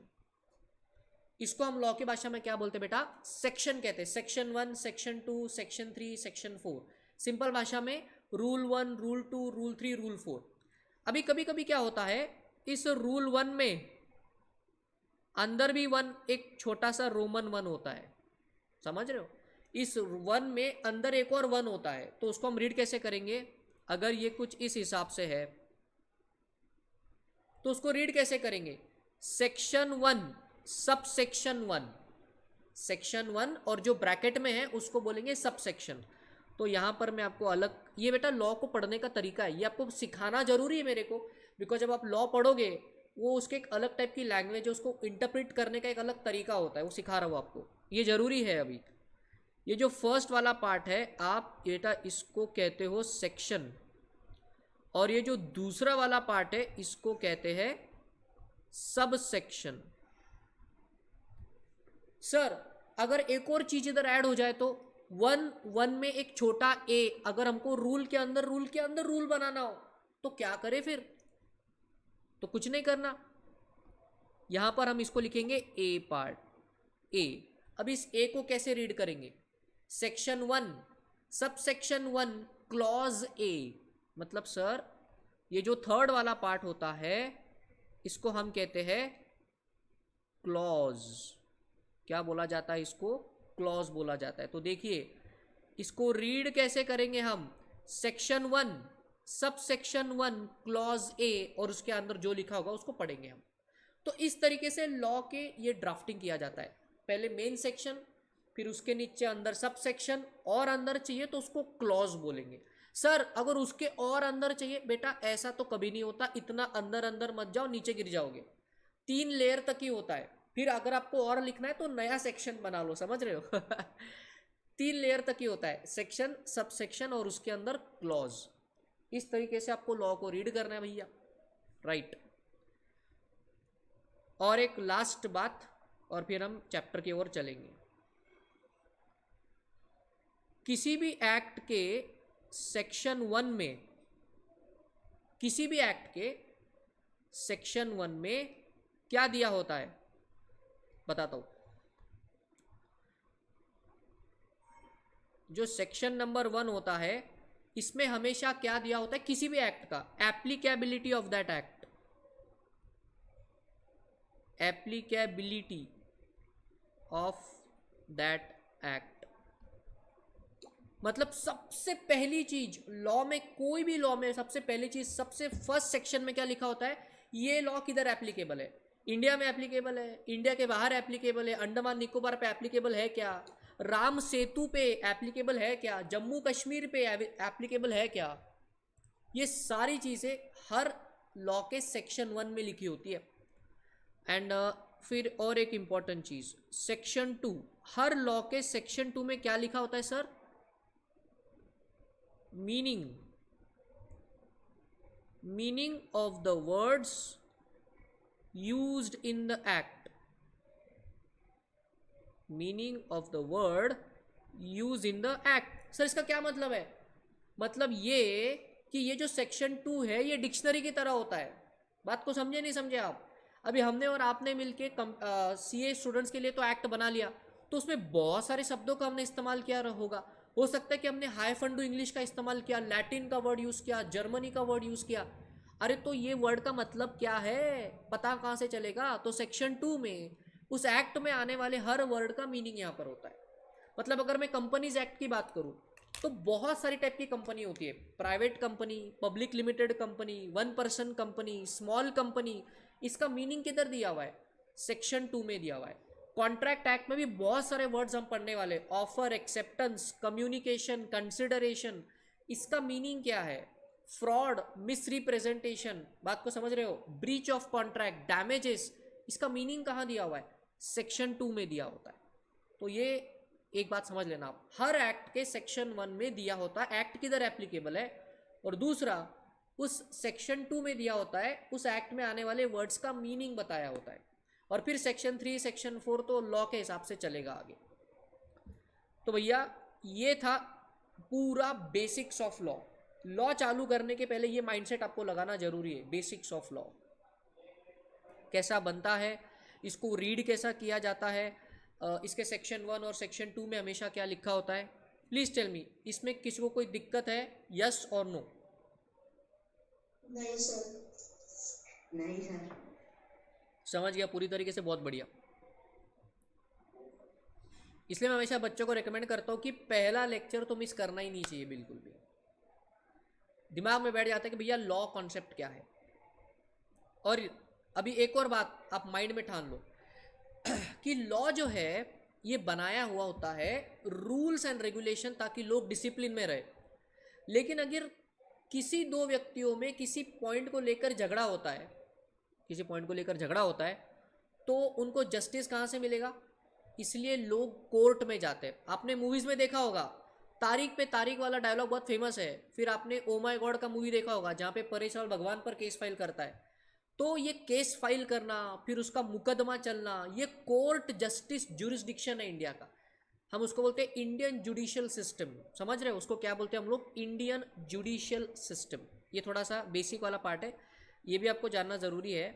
इसको हम लॉ की भाषा में क्या बोलते हैं बेटा? सेक्शन कहते हैं। Section 1, section 2, section 3, section 4। Simple भाषा में रूल 1, रूल 2, रूल 3, रूल 4। अभी कभी कभी क्या होता है, इस रूल 1 में अंदर भी 1 एक छोटा सा रोमन 1 होता है, समझ रहे हो? इस 1 में अंदर एक और 1 होता है, तो उसको हम रीड कैसे करेंगे? अगर ये कुछ इस हिसाब से है तो उसको रीड कैसे करेंगे? सेक्शन 1 सब सेक्शन 1, सेक्शन 1 और जो ब्रैकेट में है उसको बोलेंगे सब सेक्शन। तो यहाँ पर मैं आपको अलग, ये बेटा लॉ को पढ़ने का तरीका है, ये आपको सिखाना जरूरी है मेरे को, बिकॉज जब आप लॉ पढ़ोगे वो उसके एक अलग टाइप की लैंग्वेज है, उसको इंटरप्रेट करने का एक अलग तरीका होता है, वो सिखा रहा हूँ आपको, ये जरूरी है। अभी ये जो फर्स्ट वाला पार्ट है आप बेटा इसको कहते हो सेक्शन, और ये जो दूसरा वाला पार्ट है इसको कहते हैं सब सेक्शन। सर अगर एक और चीज इधर ऐड हो जाए तो 1 में एक छोटा ए, अगर हमको रूल के अंदर रूल बनाना हो तो क्या करें फिर? तो कुछ नहीं करना, यहां पर हम इसको लिखेंगे ए पार्ट, ए। अब इस ए को कैसे रीड करेंगे? Section 1 sub section 1 clause A, मतलब सर ये जो थर्ड वाला पार्ट होता है इसको हम कहते हैं क्लॉज। क्या बोला जाता है इसको? क्लॉज बोला जाता है। तो देखिए इसको रीड कैसे करेंगे हम? Section 1 sub section 1 clause A, और उसके अंदर जो लिखा होगा उसको पढ़ेंगे हम। तो इस तरीके से लॉ के ये ड्राफ्टिंग किया जाता है, पहले मेन सेक्शन, फिर उसके नीचे अंदर सब सेक्शन, और अंदर चाहिए तो उसको क्लॉज बोलेंगे। सर अगर उसके और अंदर चाहिए, बेटा ऐसा तो कभी नहीं होता, इतना अंदर अंदर मत जाओ, नीचे गिर जाओगे। 3 लेयर तक ही होता है, फिर अगर आपको और लिखना है तो नया सेक्शन बना लो, समझ रहे हो? 3 लेयर तक ही होता है, सेक्शन, सब सेक्शन और उसके अंदर क्लॉज। इस तरीके से आपको लॉ को रीड करना है भैया, राइट। और एक लास्ट बात और फिर हम चैप्टर की ओर चलेंगे। किसी भी एक्ट के सेक्शन 1 में, किसी भी एक्ट के सेक्शन 1 में क्या दिया होता है बताता हूं। जो सेक्शन नंबर 1 होता है इसमें हमेशा क्या दिया होता है किसी भी एक्ट का? Applicability of that act, applicability of that act. मतलब सबसे पहली चीज लॉ में, कोई भी लॉ में सबसे पहली चीज, सबसे फर्स्ट सेक्शन में क्या लिखा होता है? ये लॉ किधर एप्लीकेबल है? इंडिया में एप्लीकेबल है, इंडिया के बाहर एप्लीकेबल है, अंडमान निकोबार पे एप्लीकेबल है क्या, राम सेतु पे एप्लीकेबल है क्या, जम्मू कश्मीर पे एप्लीकेबल है क्या? ये सारी चीजें हर लॉ के सेक्शन 1 में लिखी होती है। एंड फिर और एक इंपॉर्टेंट चीज, सेक्शन 2, हर लॉ के सेक्शन 2 में क्या लिखा होता है sir? Meaning of the words used in the act, meaning of the word used in the act। Sir इसका क्या मतलब है? मतलब ये कि ये जो सेक्शन 2 है ये डिक्शनरी की तरह होता है। बात को समझे नहीं समझे आप? अभी हमने और आपने मिलके सीए स्टूडेंट्स के लिए तो एक्ट बना लिया, तो उसमें बहुत सारे शब्दों का हमने इस्तेमाल किया होगा। हो सकता है कि हमने हाई फंडू इंग्लिश का इस्तेमाल किया, लैटिन का वर्ड यूज किया, जर्मनी का वर्ड यूज किया। अरे तो ये वर्ड का मतलब क्या है पता कहाँ से चलेगा? तो सेक्शन 2 में उस एक्ट में आने वाले हर वर्ड का मीनिंग यहाँ पर होता है। मतलब अगर मैं कंपनीज एक्ट की बात करूँ तो बहुत सारी टाइप की कंपनी होती है, private company, public limited company, 1 person company, small company. इसका मीनिंग किधर दिया हुआ है? सेक्शन 2 में दिया हुआ है। कॉन्ट्रैक्ट एक्ट में भी बहुत सारे वर्ड्स हम पढ़ने वाले, ऑफर, एक्सेप्टेंस, कम्युनिकेशन, कंसिडरेशन। इसका मीनिंग क्या है? फ्रॉड, मिसरिप्रेजेंटेशन, बात को समझ रहे हो? ब्रीच ऑफ कॉन्ट्रैक्ट, डैमेजेस, इसका मीनिंग कहाँ दिया हुआ है? सेक्शन 2 में दिया होता है। तो ये एक बात समझ लेना आप, हर एक्ट के सेक्शन 1 में दिया होता है एक्ट किधर एप्लीकेबल है, और दूसरा उस सेक्शन 2 में दिया होता है उस एक्ट में आने वाले वर्ड्स का मीनिंग बताया होता है। और फिर सेक्शन 3 सेक्शन 4 तो लॉ के हिसाब से चलेगा आगे। तो भैया ये था पूरा बेसिक्स ऑफ लॉ। लॉ चालू करने के पहले ये माइंडसेट आपको लगाना जरूरी है, बेसिक्स ऑफ लॉ कैसा बनता है, इसको रीड कैसा किया जाता है, इसके सेक्शन 1 और सेक्शन 2 में हमेशा क्या लिखा होता है। प्लीज टेल मी, इसमें किसी को कोई दिक्कत है, यस और नो? नहीं सर। नहीं सर। समझ गया पूरी तरीके से, बहुत बढ़िया। इसलिए मैं हमेशा बच्चों को रेकमेंड करता हूँ कि पहला लेक्चर तो मिस करना ही नहीं चाहिए बिल्कुल भी। दिमाग में बैठ जाता है कि भैया लॉ कॉन्सेप्ट क्या है। और अभी एक और बात आप माइंड में ठान लो कि लॉ जो है ये बनाया हुआ होता है रूल्स एंड रेगुलेशन ताकि लोग डिसिप्लिन में रहे। लेकिन अगर किसी दो व्यक्तियों में किसी पॉइंट को लेकर झगड़ा होता है, किसी पॉइंट को लेकर झगड़ा होता है, तो उनको जस्टिस कहाँ से मिलेगा? इसलिए लोग कोर्ट में जाते हैं। आपने मूवीज में देखा होगा तारीख पे तारीख वाला डायलॉग बहुत फेमस है। फिर आपने ओ माय गॉड का मूवी देखा होगा जहाँ पे परेश रावल भगवान पर केस फाइल करता है। तो ये केस फाइल करना, फिर उसका मुकदमा चलना, ये कोर्ट जस्टिस ज्यूरिसडिक्शन है इंडिया का। हम उसको बोलते हैं इंडियन जुडिशियल सिस्टम। समझ रहे हो उसको क्या बोलते हैं हम लोग? Indian judicial system. ये थोड़ा सा बेसिक वाला पार्ट है, ये भी आपको जानना ज़रूरी है।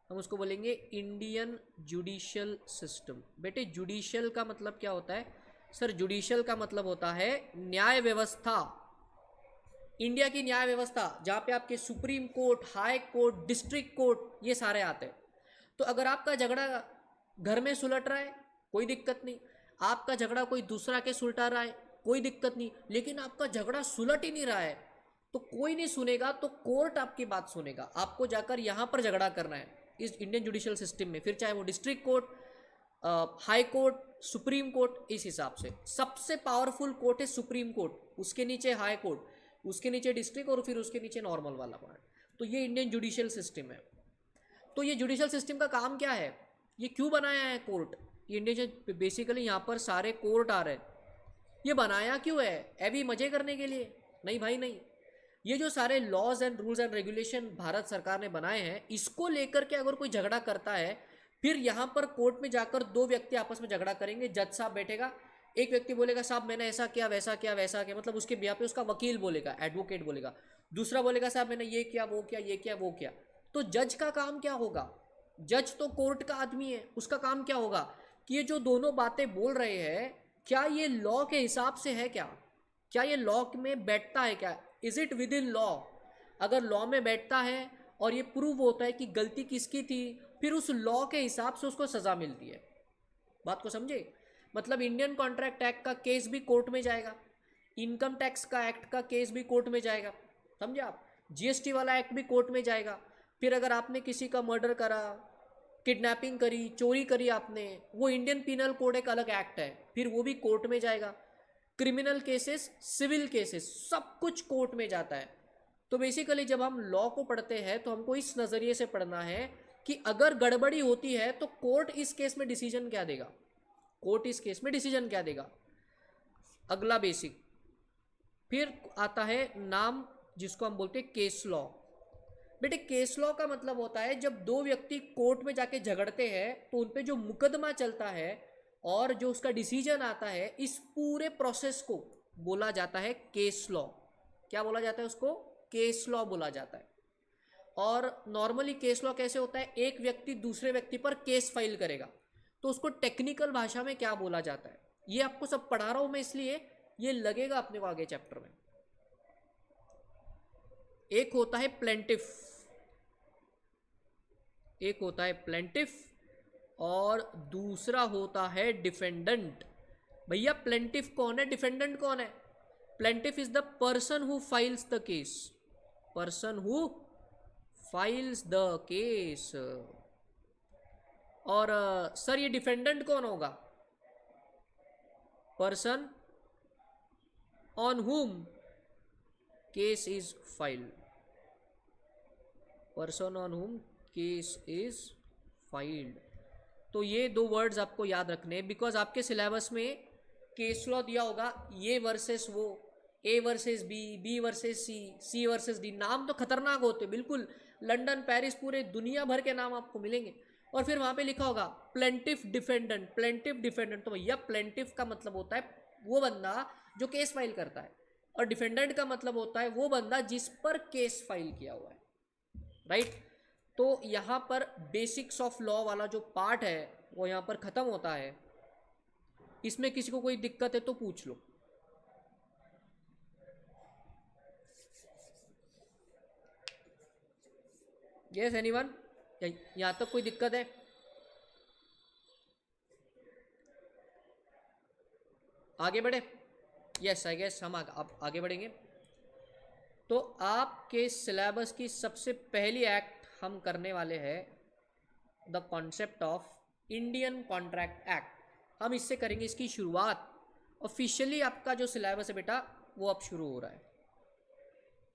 हम उसको बोलेंगे इंडियन जुडिशियल सिस्टम। बेटे जुडिशियल का मतलब क्या होता है? सर जुडिशियल का मतलब होता है न्याय व्यवस्था। इंडिया की न्याय व्यवस्था जहाँ पे आपके supreme court, high court, district court ये सारे आते हैं। तो अगर आपका झगड़ा घर में सुलट रहा है कोई दिक्कत नहीं, आपका झगड़ा कोई दूसरा के सुलटा रहा है कोई दिक्कत नहीं, लेकिन आपका झगड़ा सुलट ही नहीं रहा है तो कोई नहीं सुनेगा, तो कोर्ट आपकी बात सुनेगा। आपको जाकर यहाँ पर झगड़ा करना है इस इंडियन जुडिशियल सिस्टम में, फिर चाहे वो district court, high court, supreme court. इस हिसाब से सबसे पावरफुल कोर्ट है सुप्रीम कोर्ट, उसके नीचे हाई कोर्ट, उसके नीचे डिस्ट्रिक्ट और फिर उसके नीचे नॉर्मल वाला पार्ट। तो ये इंडियन जुडिशियल सिस्टम है। तो ये जुडिशियल सिस्टम का काम क्या है? ये क्यों बनाया है कोर्ट? ये इंडियन बेसिकली यहाँ पर सारे कोर्ट आ रहे हैं, ये बनाया क्यों है? अभी मजे करने के लिए? नहीं भाई नहीं। ये जो सारे laws and rules and regulation Bharat सरकार ने बनाए हैं, इसको लेकर के अगर कोई झगड़ा करता है, फिर यहाँ पर कोर्ट में जाकर दो व्यक्ति आपस में झगड़ा करेंगे, जज साहब बैठेगा, एक व्यक्ति बोलेगा साहब मैंने ऐसा किया वैसा किया वैसा किया, मतलब उसके बिहाफ पे उसका वकील बोलेगा, एडवोकेट बोलेगा, दूसरा बोलेगा साहब मैंने ये किया वो किया ये किया वो किया। तो जज का काम क्या होगा? जज तो कोर्ट का आदमी है, उसका काम क्या होगा कि ये जो दोनों बातें बोल रहे हैं क्या ये लॉ के हिसाब से है क्या ये लॉ में बैठता है क्या? Is it with in law? अगर लॉ में बैठता है और ये प्रूव होता है कि गलती किसकी थी, फिर उस लॉ के हिसाब से उसको सजा मिलती है। बात को समझे? मतलब इंडियन कॉन्ट्रैक्ट एक्ट का केस भी कोर्ट में जाएगा, इनकम टैक्स का एक्ट का केस भी कोर्ट में जाएगा, समझे आप? जीएसटी वाला एक्ट भी कोर्ट में जाएगा। फिर अगर आपने किसी का मर्डर करा, किडनैपिंग करी, चोरी करी आपने, वो इंडियन पिनल कोड एक अलग एक्ट है, फिर वो भी कोर्ट में जाएगा। क्रिमिनल केसेस, सिविल केसेस, सब कुछ कोर्ट में जाता है। तो बेसिकली जब हम लॉ को पढ़ते हैं तो हमको इस नज़रिए से पढ़ना है कि अगर गड़बड़ी होती है तो कोर्ट इस केस में डिसीजन क्या देगा, कोर्ट इस केस में डिसीजन क्या देगा। अगला बेसिक फिर आता है नाम जिसको हम बोलते हैं केस लॉ। बेटे केस लॉ का मतलब होता है जब दो व्यक्ति कोर्ट में जाके झगड़ते हैं तो उन पे जो मुकदमा चलता है और जो उसका डिसीजन आता है, इस पूरे प्रोसेस को बोला जाता है केस लॉ। क्या बोला जाता है उसको? केस लॉ बोला जाता है। और नॉर्मली केस लॉ कैसे होता है? एक व्यक्ति दूसरे व्यक्ति पर केस फाइल करेगा तो उसको टेक्निकल भाषा में क्या बोला जाता है, ये आपको सब पढ़ा रहा हूं मैं, इसलिए ये लगेगा अपने को आगे चैप्टर में। एक होता है प्लेंटिफ, एक होता है प्लेंटिफ और दूसरा होता है डिफेंडेंट। भैया प्लेंटिफ कौन है, डिफेंडेंट कौन है? Plaintiff is the person who files the case, person who files the case. और सर ये डिफेंडेंट कौन होगा? पर्सन ऑन हुम case is filed, person on हुम केस इज फाइल्ड। तो ये दो वर्ड्स आपको याद रखने हैं, बिकॉज आपके सिलेबस में केस लॉ दिया होगा, ये वर्सेस वो, A versus B, B versus C, C versus D. नाम तो खतरनाक होते बिल्कुल, लंदन पेरिस पूरे दुनिया भर के नाम आपको मिलेंगे। और फिर वहाँ पे लिखा होगा प्लेंटिफ डिफेंडेंट, प्लेंटिफ डिफेंडेंट। तो भैया प्लेंटिफ का मतलब होता है वो बंदा जो केस फाइल करता है, और डिफेंडेंट का मतलब होता है वो बंदा जिस पर केस फाइल किया हुआ है, राइट। तो यहाँ पर बेसिक्स ऑफ लॉ वाला जो पार्ट है वो यहाँ पर ख़त्म होता है। इसमें किसी को कोई दिक्कत है तो पूछ लो। यस एनीवन, यहाँ तक कोई दिक्कत है? आगे बढ़े? यस आई गेस हम अब आगे बढ़ेंगे। तो आपके सिलेबस की सबसे पहली एक्ट हम करने वाले हैं the concept of Indian contract act. हम इससे करेंगे इसकी शुरुआत। ऑफिशियली आपका जो सिलेबस है बेटा वो अब शुरू हो रहा है,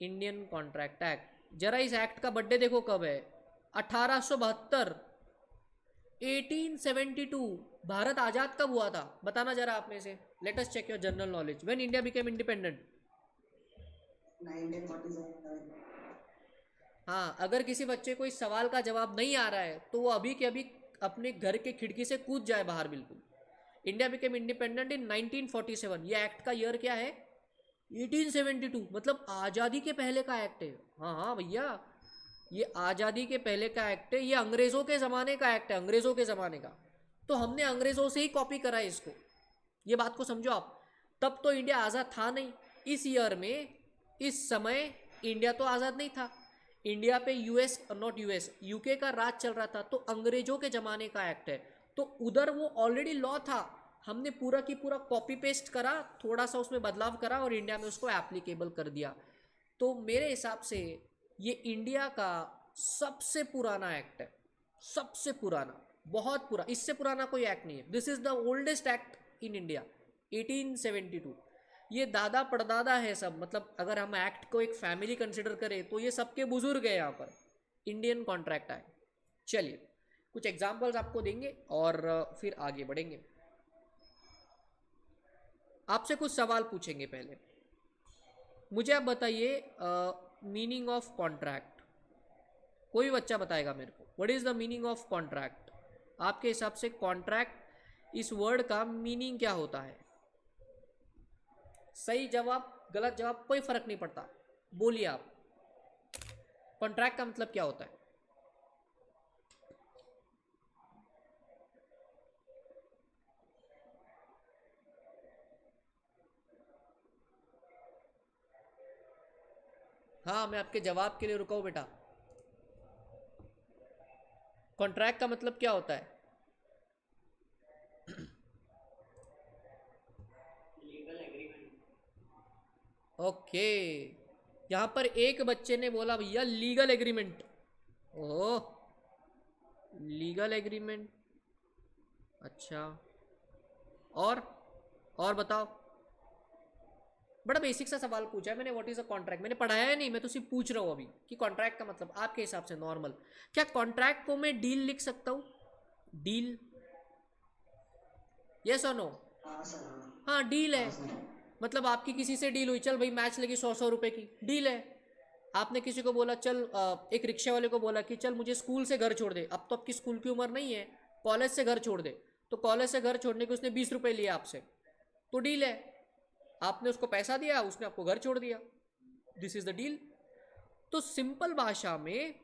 इंडियन कॉन्ट्रैक्ट एक्ट। जरा इस एक्ट का बर्थडे देखो कब है, 1872, 1872। भारत आज़ाद कब हुआ था बताना जरा आप में से। Let us check your general knowledge. When India became independent? 1947। हाँ, अगर किसी बच्चे को इस सवाल का जवाब नहीं आ रहा है तो वो अभी के अभी अपने घर के खिड़की से कूद जाए बाहर। बिल्कुल, इंडिया बिकेम इंडिपेंडेंट इन 1947। ये एक्ट का ईयर क्या है? 1872, मतलब आज़ादी के पहले का एक्ट है। हाँ हाँ भैया, ये आज़ादी के पहले का एक्ट है। ये अंग्रेज़ों के ज़माने का एक्ट है, अंग्रेज़ों के ज़माने का। तो हमने अंग्रेज़ों से ही कॉपी करा है इसको, ये बात को समझो आप। तब तो इंडिया आज़ाद था नहीं। इस ईयर में, इस समय इंडिया तो आज़ाद नहीं था। इंडिया पे यूएस, नॉट यूएस, यूके का राज चल रहा था। तो अंग्रेजों के ज़माने का एक्ट है। तो उधर वो ऑलरेडी लॉ था, हमने पूरा की पूरा कॉपी पेस्ट करा, थोड़ा सा उसमें बदलाव करा और इंडिया में उसको एप्लीकेबल कर दिया। तो मेरे हिसाब से ये इंडिया का सबसे पुराना एक्ट है, सबसे पुराना, बहुत पुराना। इससे पुराना कोई एक्ट नहीं है। This is the oldest act in India, 1872। ये दादा परदादा है सब, मतलब अगर हम एक्ट को एक फैमिली कंसिडर करें तो ये सबके बुजुर्ग है यहाँ पर, इंडियन कॉन्ट्रैक्ट एक्ट। चलिए कुछ एग्जांपल्स आपको देंगे और फिर आगे बढ़ेंगे। आपसे कुछ सवाल पूछेंगे। पहले मुझे आप बताइए मीनिंग ऑफ कॉन्ट्रैक्ट। कोई बच्चा बताएगा मेरे को, what is the meaning of contract? आपके हिसाब से कॉन्ट्रैक्ट इस वर्ड का मीनिंग क्या होता है? सही जवाब, गलत जवाब, कोई फर्क नहीं पड़ता, बोलिए आप। कॉन्ट्रैक्ट का मतलब क्या होता है? हाँ, मैं आपके जवाब के लिए रुका हूं बेटा। कॉन्ट्रैक्ट का मतलब क्या होता है? ओके, यहां पर एक बच्चे ने बोला भैया लीगल एग्रीमेंट। ओह, लीगल एग्रीमेंट, अच्छा। और बताओ। बड़ा बेसिक सा सवाल पूछा है मैंने, व्हाट इज अ कॉन्ट्रैक्ट। मैंने पढ़ाया है नहीं, मैं तो सिर्फ पूछ रहा हूँ अभी कि कॉन्ट्रैक्ट का मतलब आपके हिसाब से नॉर्मल क्या? कॉन्ट्रैक्ट को मैं डील लिख सकता हूँ? डील, यस और नो? हाँ सर। हाँ डील है। हाँ सर। मतलब आपकी किसी से डील हुई, चल भाई मैच लगी 100 रुपए की, डील है। आपने किसी को बोला, चल एक रिक्शे वाले को बोला कि चल मुझे स्कूल से घर छोड़ दे। अब तो आपकी स्कूल की उम्र नहीं है, कॉलेज से घर छोड़ दे। तो कॉलेज से घर छोड़ने के उसने 20 रुपए लिए आपसे, तो डील है। आपने उसको पैसा दिया, उसने आपको घर छोड़ दिया, दिस इज द डील। तो सिंपल भाषा में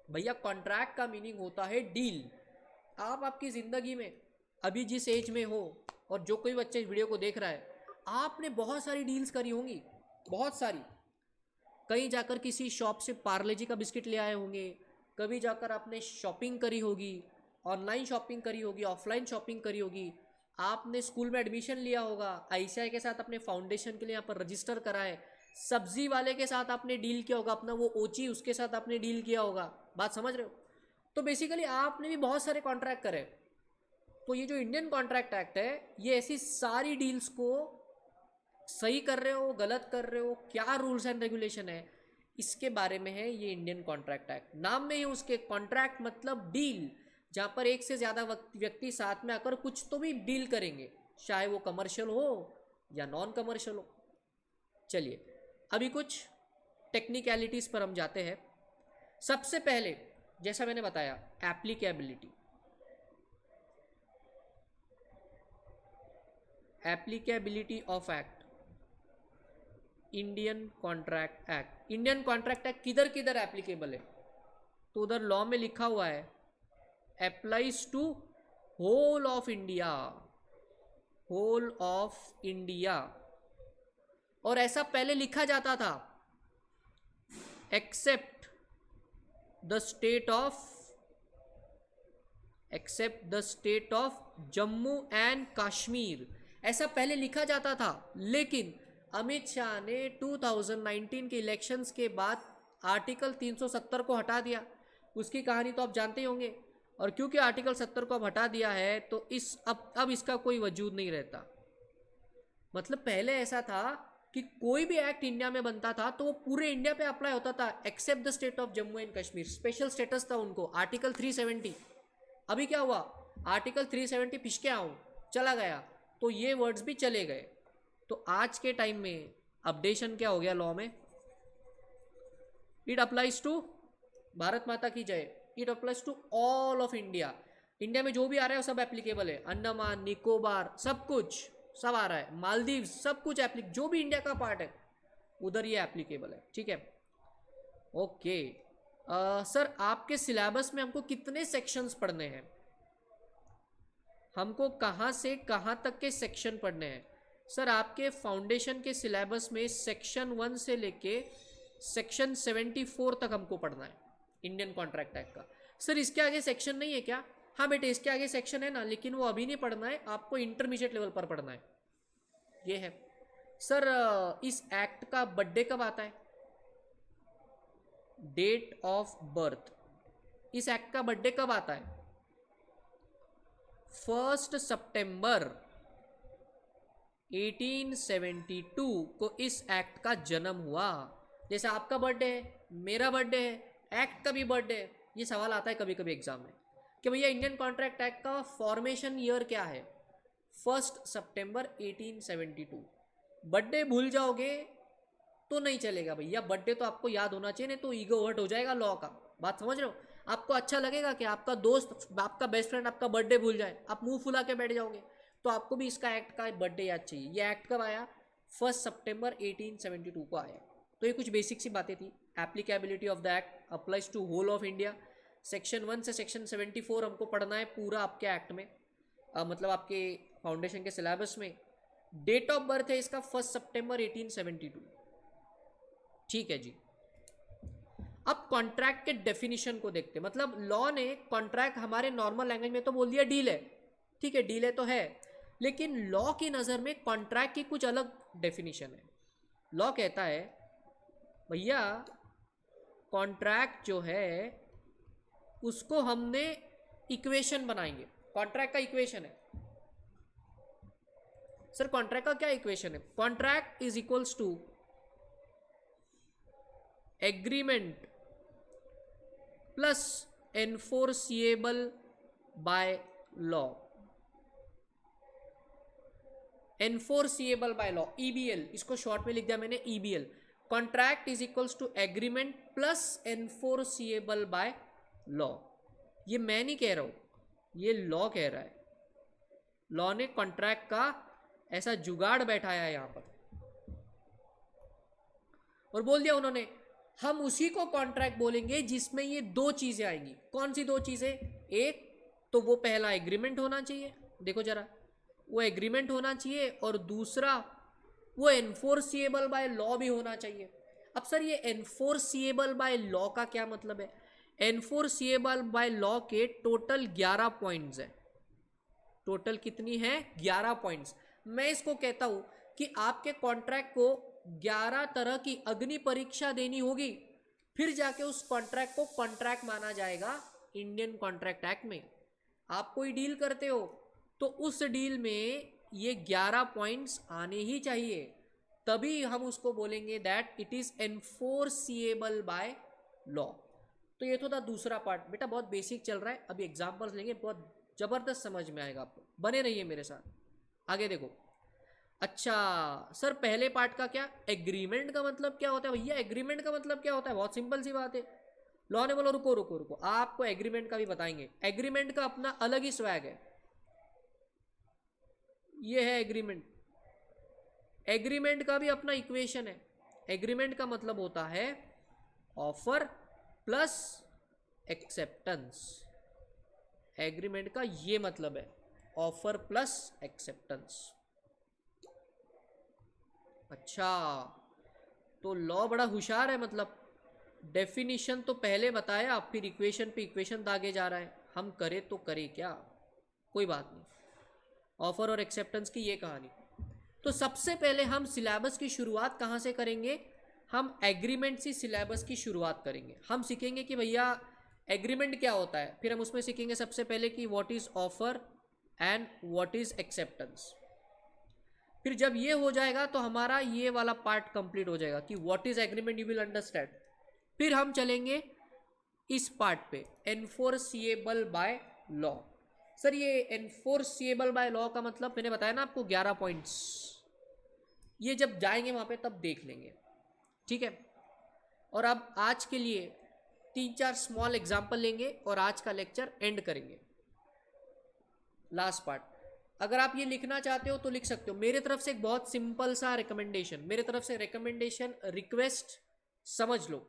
भैया कॉन्ट्रैक्ट का मीनिंग होता है डील। आप आपकी ज़िंदगी में अभी जिस एज में हो, और जो कोई बच्चा इस वीडियो को देख रहा है, आपने बहुत सारी डील्स करी होंगी, बहुत सारी। कहीं जाकर किसी शॉप से पार्ले जी का बिस्किट ले आए होंगे, कभी जाकर आपने शॉपिंग करी होगी, ऑनलाइन शॉपिंग करी होगी, ऑफलाइन शॉपिंग करी होगी। आपने स्कूल में एडमिशन लिया होगा, आईसीआई के साथ अपने फाउंडेशन के लिए यहाँ पर रजिस्टर करा है। सब्जी वाले के साथ आपने डील किया होगा, अपना वो ओची, उसके साथ आपने डील किया होगा। बात समझ रहे हो? तो बेसिकली आपने भी बहुत सारे कॉन्ट्रैक्ट करे। तो ये जो इंडियन कॉन्ट्रैक्ट एक्ट है, ये ऐसी सारी डील्स को सही कर रहे हो, गलत कर रहे हो, क्या रूल्स एंड रेगुलेशन है, इसके बारे में है ये इंडियन कॉन्ट्रैक्ट एक्ट। नाम में ही उसके कॉन्ट्रैक्ट मतलब डील, जहाँ पर एक से ज़्यादा व्यक्ति साथ में आकर कुछ तो भी डील करेंगे, चाहे वो कमर्शियल हो या नॉन कमर्शियल हो। चलिए अभी कुछ टेक्निकलिटीज़ पर हम जाते हैं। सबसे पहले जैसा मैंने बताया applicability, applicability of act, Indian contract act. Indian contract act किधर किधर एप्लीकेबल है? तो उधर लॉ में लिखा हुआ है applies to whole of India, whole of India. और ऐसा पहले लिखा जाता था except the state of, except the state of Jammu and Kashmir, ऐसा पहले लिखा जाता था। लेकिन अमित शाह ने 2019 के इलेक्शंस के बाद आर्टिकल 370 को हटा दिया। उसकी कहानी तो आप जानते ही होंगे। और क्योंकि आर्टिकल 70 को अब हटा दिया है तो अब इसका कोई वजूद नहीं रहता। मतलब पहले ऐसा था कि कोई भी एक्ट इंडिया में बनता था तो वो पूरे इंडिया पे अप्लाई होता था except the state of Jammu and Kashmir, special status था उनको, आर्टिकल 370। अभी क्या हुआ, आर्टिकल 370 पिछके आऊँ चला गया, तो ये वर्ड्स भी चले गए। तो आज के टाइम में अपडेशन क्या हो गया लॉ में, it applies to, Bharat Mata की जय, it applies to all of India. India में जो भी आ रहा है वो सब एप्लीकेबल है, अंडमान निकोबार सब कुछ सब आ रहा है, मालदीव सब कुछ जो भी इंडिया का पार्ट है उधर ये एप्लीकेबल है। ठीक है, ओके। सर आपके सिलेबस में हमको कितने सेक्शंस पढ़ने हैं, हमको कहाँ से कहाँ तक के सेक्शन पढ़ने हैं? सर आपके फाउंडेशन के सिलेबस में सेक्शन 1 से लेके सेक्शन 74 तक हमको पढ़ना है इंडियन कॉन्ट्रैक्ट एक्ट का। सर इसके आगे सेक्शन नहीं है क्या? हाँ बेटे इसके आगे सेक्शन है ना, लेकिन वो अभी नहीं पढ़ना है, आपको इंटरमीडिएट लेवल पर पढ़ना है। ये है। सर इस एक्ट का बर्थडे कब आता है? डेट ऑफ बर्थ, इस एक्ट का बर्थडे कब आता है? 1 सितंबर 1872 को इस एक्ट का जन्म हुआ। जैसे आपका बर्थडे है, मेरा बर्थडे है, एक्ट का भी बर्थडे है। ये सवाल आता है कभी कभी एग्जाम में कि भैया इंडियन कॉन्ट्रैक्ट एक्ट का फॉर्मेशन ईयर क्या है? 1 सितंबर 1872। बर्थडे भूल जाओगे तो नहीं चलेगा भैया, बर्थडे तो आपको याद होना चाहिए, नहीं तो ईगो हर्ट हो जाएगा लॉ का। बात समझ रहे हो? आपको अच्छा लगेगा कि आपका दोस्त, आपका बेस्ट फ्रेंड आपका बर्थडे भूल जाए, आप मुंह फुला के बैठ जाओगे। तो आपको भी इसका एक्ट का बर्थडे याद चाहिए। ये एक्ट कब आया? 1 सितंबर 1872 को आया। तो ये कुछ बेसिक सी बातें थी। Applicability of the act applies to whole of India, section 1 से सेक्शन 74 हमको पढ़ना है पूरा आपके एक्ट में, मतलब आपके फाउंडेशन के सिलेबस में। डेट ऑफ बर्थ है इसका 1 सितंबर 1872। ठीक है जी। अब कॉन्ट्रैक्ट के डेफिनेशन को देखते हैं। मतलब लॉ ने कॉन्ट्रैक्ट हमारे नॉर्मल लैंग्वेज में तो बोल दिया डील है, ठीक है डील है तो है, लेकिन लॉ की नज़र में कॉन्ट्रैक्ट की कुछ अलग डेफिनेशन है। लॉ कहता है भैया कॉन्ट्रैक्ट जो है उसको हमने इक्वेशन बनाएंगे। कॉन्ट्रैक्ट का इक्वेशन है। सर कॉन्ट्रैक्ट का क्या इक्वेशन है? Contract is equals to agreement plus enforceable by law. Enforceable by law, EBL, इसको शॉर्ट में लिख दिया मैंने EBL. Contract is equals to agreement plus enforceable by law. ये मैं नहीं कह रहा हूं, ये लॉ कह रहा है। लॉ ने कॉन्ट्रैक्ट का ऐसा जुगाड़ बैठाया है यहां पर और बोल दिया उन्होंने हम उसी को कॉन्ट्रैक्ट बोलेंगे जिसमें ये दो चीजें आएंगी। कौन सी दो चीजें? एक तो वो पहला एग्रीमेंट होना चाहिए, देखो जरा वो एग्रीमेंट होना चाहिए, और दूसरा वो एनफोर्सिएबल बाय लॉ भी होना चाहिए। अब सर ये एनफोर्सिएबल बाय लॉ का क्या मतलब है? एनफोर्सिएबल बाय लॉ के टोटल 11 पॉइंट्स हैं। टोटल कितनी है? 11 पॉइंट्स। मैं इसको कहता हूं कि आपके कॉन्ट्रैक्ट को 11 तरह की अग्नि परीक्षा देनी होगी, फिर जाके उस कॉन्ट्रैक्ट को कॉन्ट्रैक्ट माना जाएगा इंडियन कॉन्ट्रैक्ट एक्ट में। आप कोई डील करते हो तो उस डील में ये 11 पॉइंट्स आने ही चाहिए, तभी हम उसको बोलेंगे that it is enforceable by law. तो ये तो था दूसरा पार्ट। बेटा बहुत बेसिक चल रहा है, अभी एग्जांपल्स लेंगे, बहुत जबरदस्त समझ में आएगा आपको, बने रहिए मेरे साथ। आगे देखो। अच्छा सर पहले पार्ट का क्या? एग्रीमेंट का मतलब क्या होता है? भैया एग्रीमेंट का मतलब क्या होता है? बहुत सिंपल सी बात है। लॉ ने बोला रुको रुको रुको, आपको एग्रीमेंट का भी बताएंगे। एग्रीमेंट का अपना अलग ही स्वैग है। ये है एग्रीमेंट। एग्रीमेंट का भी अपना इक्वेशन है। एग्रीमेंट का मतलब होता है ऑफर प्लस एक्सेप्टेंस। एग्रीमेंट का ये मतलब है ऑफर प्लस एक्सेप्टेंस। अच्छा, तो लॉ बड़ा होशियार है, मतलब डेफिनिशन तो पहले बताया, फिर इक्वेशन पे इक्वेशन दागे जा रहा है। हम करें तो करें क्या, कोई बात नहीं। ऑफर और एक्सेप्टेंस की ये कहानी। तो सबसे पहले हम सिलेबस की शुरुआत कहाँ से करेंगे? हम एग्रीमेंट से सिलेबस की शुरुआत करेंगे। हम सीखेंगे कि भैया एग्रीमेंट क्या होता है, फिर हम उसमें सीखेंगे सबसे पहले कि what is offer and what is acceptance. फिर जब ये हो जाएगा तो हमारा ये वाला पार्ट कंप्लीट हो जाएगा कि what is agreement, you will understand. फिर हम चलेंगे इस पार्ट पे, एनफोर्सिएबल बाय लॉ। सर ये एनफोर्सिएबल बाय लॉ का मतलब मैंने बताया ना आपको 11 पॉइंट्स, ये जब जाएंगे वहाँ पे तब देख लेंगे, ठीक है। और अब आज के लिए 3-4 स्मॉल एग्जाम्पल लेंगे और आज का लेक्चर एंड करेंगे। लास्ट पार्ट, अगर आप ये लिखना चाहते हो तो लिख सकते हो। मेरे तरफ से एक बहुत सिंपल सा रिकमेंडेशन, मेरे तरफ से रिकमेंडेशन रिक्वेस्ट समझ लो।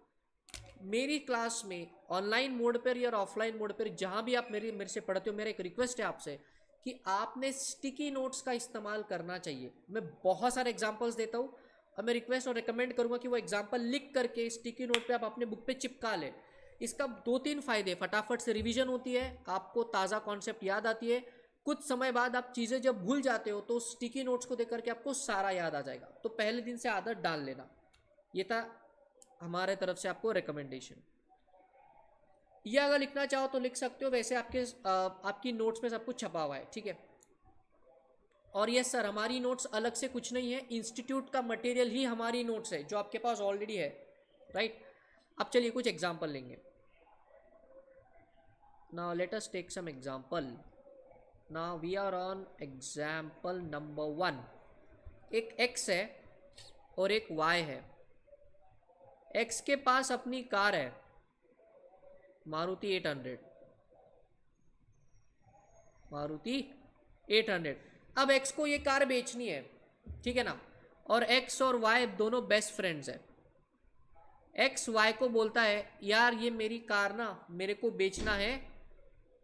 मेरी क्लास में ऑनलाइन मोड पर या ऑफलाइन मोड पर जहाँ भी आप मेरे से पढ़ते हो, मेरा एक रिक्वेस्ट है आपसे कि आपने स्टिकी नोट्स का इस्तेमाल करना चाहिए। मैं बहुत सारे एग्जांपल्स देता हूँ और मैं रिक्वेस्ट और रिकमेंड करूँगा कि वो एग्जांपल लिख करके स्टिकी नोट पे आप अपने बुक पे चिपका लें। इसका 2-3 फायदे, फटाफट से रिवीजन होती है, आपको ताज़ा कॉन्सेप्ट याद आती है। कुछ समय बाद आप चीज़ें जब भूल जाते हो तो स्टिकी नोट्स को देख करके आपको सारा याद आ जाएगा। तो पहले दिन से आदत डाल लेना। ये था हमारे तरफ से आपको रिकमेंडेशन। या अगर लिखना चाहो तो लिख सकते हो, वैसे आपकी नोट्स में सब कुछ छपा हुआ है, ठीक है। और यस सर, हमारी नोट्स अलग से कुछ नहीं है, इंस्टीट्यूट का मटेरियल ही हमारी नोट्स है जो आपके पास ऑलरेडी है, राइट। अब चलिए कुछ एग्जांपल लेंगे। Now let us take some example. Now we are on example number 1। एक एक्स है और एक वाई है। एक्स के पास अपनी कार है मारुति 800। मारुति 800। अब एक्स को ये कार बेचनी है, ठीक है ना। और एक्स और वाई दोनों बेस्ट फ्रेंड्स हैं। एक्स वाई को बोलता है यार ये मेरी कार ना मेरे को बेचना है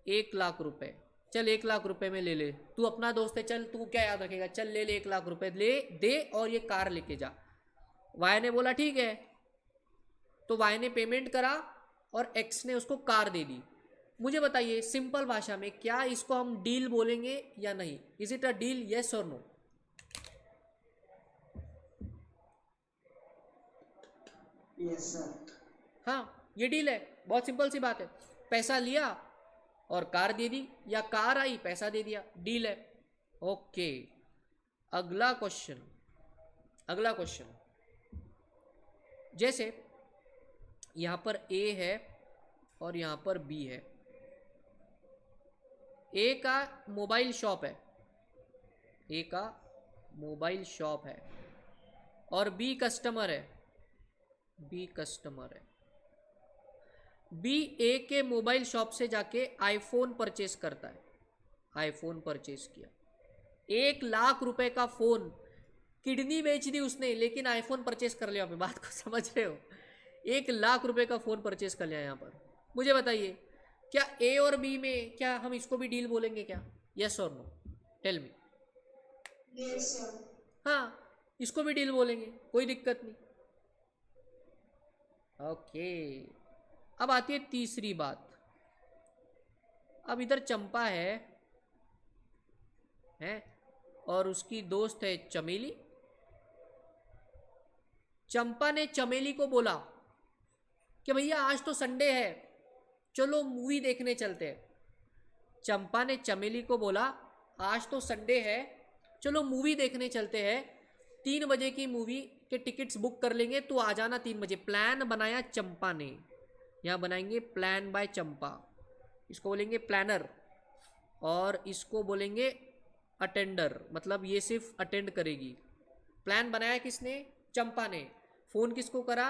1 लाख रुपए। चल 1 लाख रुपए में ले ले, तू अपना दोस्त है, चल तू क्या याद रखेगा, चल ले ले 1 लाख रुपए ले दे और ये कार लेके जा। वाई ने बोला ठीक है। तो वाई ने पेमेंट करा और एक्स ने उसको कार दे दी। मुझे बताइए सिंपल भाषा में, क्या इसको हम डील बोलेंगे या नहीं? Is it a deal, yes और नो? Yes sir. हाँ, ये डील है। बहुत सिंपल सी बात है। पैसा लिया और कार दे दी, या कार आई पैसा दे दिया, डील है। ओके, अगला क्वेश्चन। अगला क्वेश्चन, जैसे यहां पर ए है और यहां पर बी है। ए का मोबाइल शॉप है, ए का मोबाइल शॉप है, और बी कस्टमर है, बी कस्टमर है। बी ए के मोबाइल शॉप से जाके आईफोन परचेस करता है। आईफोन परचेस किया, 1 लाख रुपए का फोन। किडनी बेच दी उसने लेकिन आईफोन परचेस कर लिया। आप बात को समझ रहे हो? 1 लाख रुपए का फोन परचेस कर लिया यहाँ पर। मुझे बताइए क्या ए और बी में क्या हम इसको भी डील बोलेंगे क्या? यस और no, tell me. Yes sir. हाँ, इसको भी डील बोलेंगे, कोई दिक्कत नहीं। ओके, अब आती है तीसरी बात। अब इधर चंपा है और उसकी दोस्त है चमेली। चंपा ने चमेली को बोला कि भैया आज तो संडे है, चलो मूवी देखने चलते हैं। चंपा ने चमेली को बोला आज तो संडे है, चलो मूवी देखने चलते हैं। 3 बजे की मूवी के टिकट्स बुक कर लेंगे, तू आ जाना 3 बजे। प्लान बनाया चंपा ने। यहाँ बनाएंगे प्लान बाय चंपा, इसको बोलेंगे प्लानर, और इसको बोलेंगे अटेंडर, मतलब ये सिर्फ अटेंड करेगी। प्लान बनाया किसने? चंपा ने। फ़ोन किसको करा?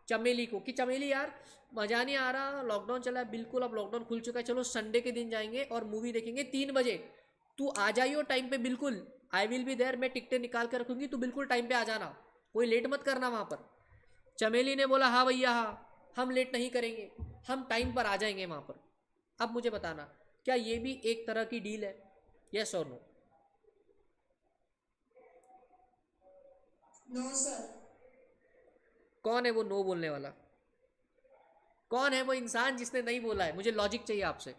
चमेली को कि चमेली यार मज़ा नहीं आ रहा, लॉकडाउन चला है, बिल्कुल अब लॉकडाउन खुल चुका है, चलो संडे के दिन जाएंगे और मूवी देखेंगे 3 बजे, तू आ जाइयो टाइम पे, बिल्कुल आई विल बी देयर, मैं टिकटें निकाल कर रखूँगी, तू बिल्कुल टाइम पे आ जाना, कोई लेट मत करना वहाँ पर। चमेली ने बोला हाँ भैया हाँ, हम लेट नहीं करेंगे, हम टाइम पर आ जाएंगे वहाँ पर। अब मुझे बताना, क्या ये भी एक तरह की डील है? यस और नो? No sir. कौन है वो नो बोलने वाला? कौन है वो इंसान जिसने नहीं बोला है? मुझे लॉजिक चाहिए आपसे।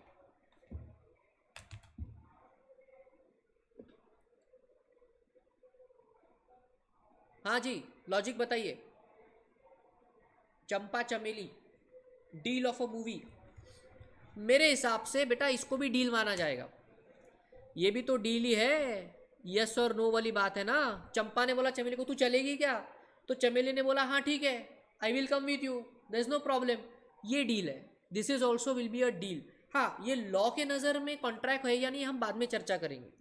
हाँ जी, लॉजिक बताइए। चंपा चमेली, डील ऑफ अ मूवी, मेरे हिसाब से बेटा इसको भी डील माना जाएगा, ये भी तो डील ही है, यस और नो वाली बात है ना। चंपा ने बोला चमेली को तू चलेगी क्या, तो चमेली ने बोला हाँ ठीक है, I will come with you, there is no problem, ये डील है, this is also will be a deal. हाँ, ये लॉ के नज़र में कॉन्ट्रैक्ट है या नहीं हम बाद में चर्चा करेंगे।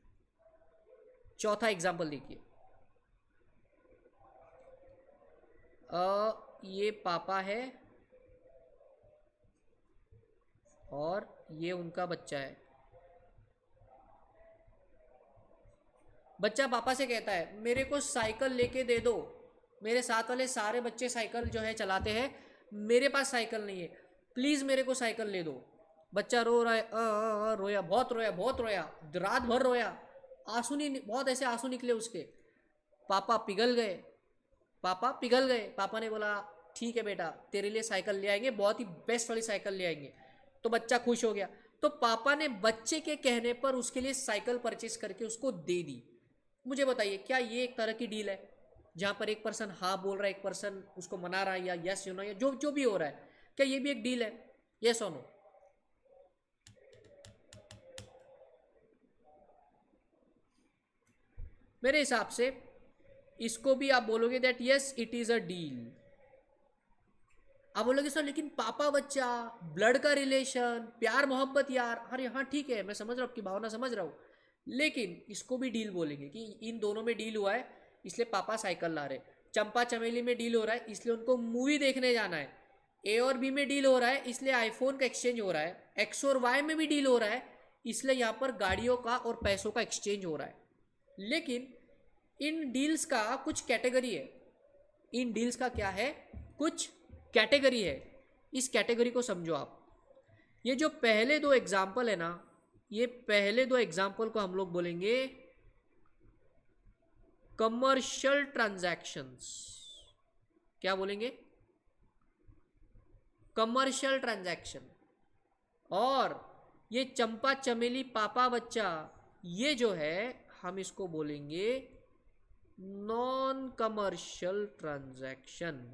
चौथा एग्जाम्पल देखिए, ये पापा है और ये उनका बच्चा है। बच्चा पापा से कहता है मेरे को साइकिल लेके दे दो, मेरे साथ वाले सारे बच्चे साइकिल जो है चलाते हैं, मेरे पास साइकिल नहीं है, प्लीज़ मेरे को साइकिल ले दो। बच्चा रो रहा है, रोया, बहुत रोया, बहुत रोया, रात भर रोया, आंसू नहीं, बहुत ऐसे आंसू निकले उसके। पापा पिघल गए, पापा पिघल गए। पापा ने बोला ठीक है बेटा, तेरे लिए साइकिल ले आएंगे, बहुत ही बेस्ट वाली साइकिल ले आएंगे। तो बच्चा खुश हो गया, तो पापा ने बच्चे के कहने पर उसके लिए साइकिल परचेस करके उसको दे दी। मुझे बताइए क्या ये एक तरह की डील है, जहाँ पर एक पर्सन हाँ बोल रहा है, एक पर्सन उसको मना रहा है, या यस यू नो, या जो जो भी हो रहा है, क्या ये भी एक डील है? यस और नो? मेरे हिसाब से इसको भी आप बोलोगे that yes it is a deal. आप बोलोगे सर लेकिन पापा बच्चा, ब्लड का रिलेशन, प्यार मोहब्बत यार, अरे हाँ ठीक है, मैं समझ रहा हूँ आपकी भावना, समझ रहा हूँ, लेकिन इसको भी डील बोलेंगे कि इन दोनों में डील हुआ है, इसलिए पापा साइकिल ला रहे। चंपा चमेली में डील हो रहा है, इसलिए उनको मूवी देखने जाना है। ए और बी में डील हो रहा है, इसलिए आईफोन का एक्सचेंज हो रहा है। एक्स और वाई में भी डील हो रहा है, इसलिए यहाँ पर गाड़ियों का और पैसों का एक्सचेंज हो रहा है। लेकिन इन डील्स का कुछ कैटेगरी है, इन डील्स का क्या है, कुछ कैटेगरी है। इस कैटेगरी को समझो आप। ये जो पहले दो एग्जाम्पल है ना, ये पहले दो एग्जाम्पल को हम लोग बोलेंगे कमर्शियल ट्रांजैक्शंस। क्या बोलेंगे? Commercial transaction. और ये चंपा चमेली पापा बच्चा, ये जो है हम इसको बोलेंगे non commercial transaction.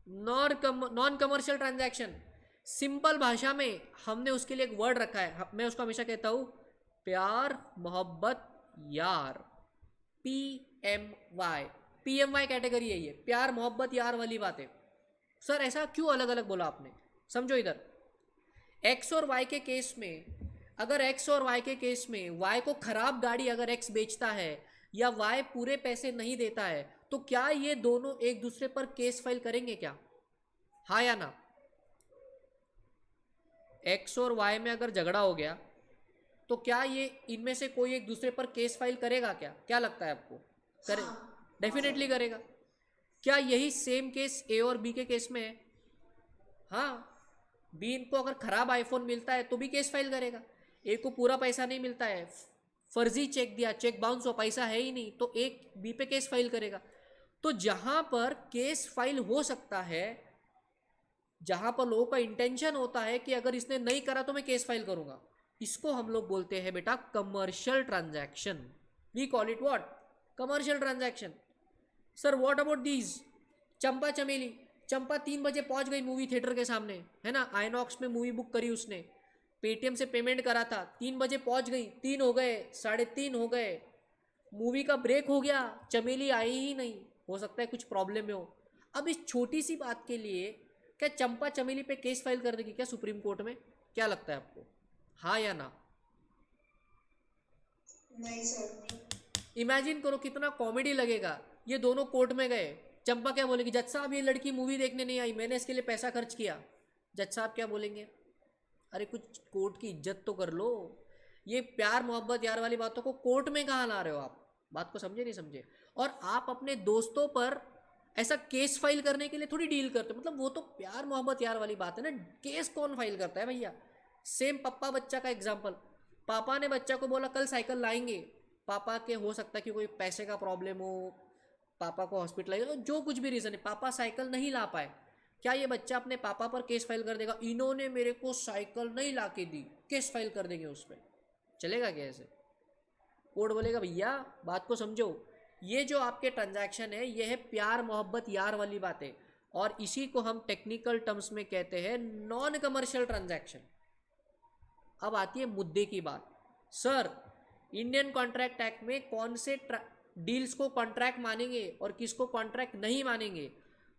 Non commercial transaction, simple भाषा में हमने उसके लिए एक वर्ड रखा है, मैं उसको हमेशा कहता हूँ प्यार मोहब्बत यार, PMY। PMY कैटेगरी है ये, प्यार मोहब्बत यार वाली बात है। सर ऐसा क्यों अलग अलग बोला आपने? समझो इधर, एक्स और वाई के केस में, अगर एक्स और वाई के केस में वाई को खराब गाड़ी अगर एक्स बेचता है या वाई पूरे पैसे नहीं देता है, तो क्या ये दोनों एक दूसरे पर केस फाइल करेंगे क्या? हाँ या ना? एक्स और वाई में अगर झगड़ा हो गया तो क्या ये इनमें से कोई एक दूसरे पर केस फाइल करेगा क्या? क्या लगता है आपको? करे, डेफिनेटली करेगा। क्या यही सेम केस ए और बी के केस में है? हाँ, बी इनको अगर खराब आईफोन मिलता है तो भी केस फाइल करेगा। ए को पूरा पैसा नहीं मिलता है, फर्जी चेक दिया, चेक बाउंस हुआ, पैसा है ही नहीं, तो एक बी पे केस फाइल करेगा। तो जहां पर केस फाइल हो सकता है, जहां पर लोगों का इंटेंशन होता है कि अगर इसने नहीं करा तो मैं केस फाइल करूंगा, इसको हम लोग बोलते हैं बेटा commercial transaction. We call it what? Commercial transaction. Sir what about these? Champa Chameli, Champa 3 बजे पहुंच गई मूवी थिएटर के सामने, है ना, आइनॉक्स में मूवी बुक करी उसने, पेटीएम से पेमेंट करा था, 3 बजे पहुंच गई, 3 हो गए, 3:30 हो गए, मूवी का ब्रेक हो गया, चमेली आई ही नहीं, हो सकता है कुछ प्रॉब्लम में हो। अब इस छोटी सी बात के लिए क्या चंपा चमेली पे केस फाइल कर देगी क्या सुप्रीम कोर्ट में? क्या लगता है आपको, हाँ या ना? नहीं सर। इमेजिन करो कितना कॉमेडी लगेगा, ये दोनों कोर्ट में गए, चंपा क्या बोलेगी, जज साहब ये लड़की मूवी देखने नहीं आई, मैंने इसके लिए पैसा खर्च किया। जज साहब क्या बोलेंगे, अरे कुछ कोर्ट की इज्जत तो कर लो। ये प्यार मोहब्बत यार वाली बातों को कोर्ट में कहाँ ला रहे हो आप, बात को समझे नहीं समझे। और आप अपने दोस्तों पर ऐसा केस फाइल करने के लिए थोड़ी डील करते हो, मतलब वो तो प्यार मोहब्बत यार वाली बात है ना, केस कौन फाइल करता है भैया। सेम पप्पा बच्चा का एग्जाम्पल, पापा ने बच्चा को बोला कल साइकिल लाएंगे, पापा के हो सकता है कि कोई पैसे का प्रॉब्लम हो, पापा को हॉस्पिटलाइज, जो कुछ भी रीज़न है, पापा साइकिल नहीं ला पाए, क्या ये बच्चा अपने पापा पर केस फाइल कर देगा, इन्होंने मेरे को साइकिल नहीं ला के दी, केस फाइल कर देंगे उस पर, चलेगा क्या ऐसे। कोर्ट बोलेगा भैया बात को समझो, ये जो आपके ट्रांजैक्शन है ये है प्यार मोहब्बत यार वाली बातें, और इसी को हम टेक्निकल टर्म्स में कहते हैं नॉन कमर्शियल ट्रांजैक्शन। अब आती है मुद्दे की बात, सर इंडियन कॉन्ट्रैक्ट एक्ट में कौन से डील्स को कॉन्ट्रैक्ट मानेंगे और किसको कॉन्ट्रैक्ट नहीं मानेंगे।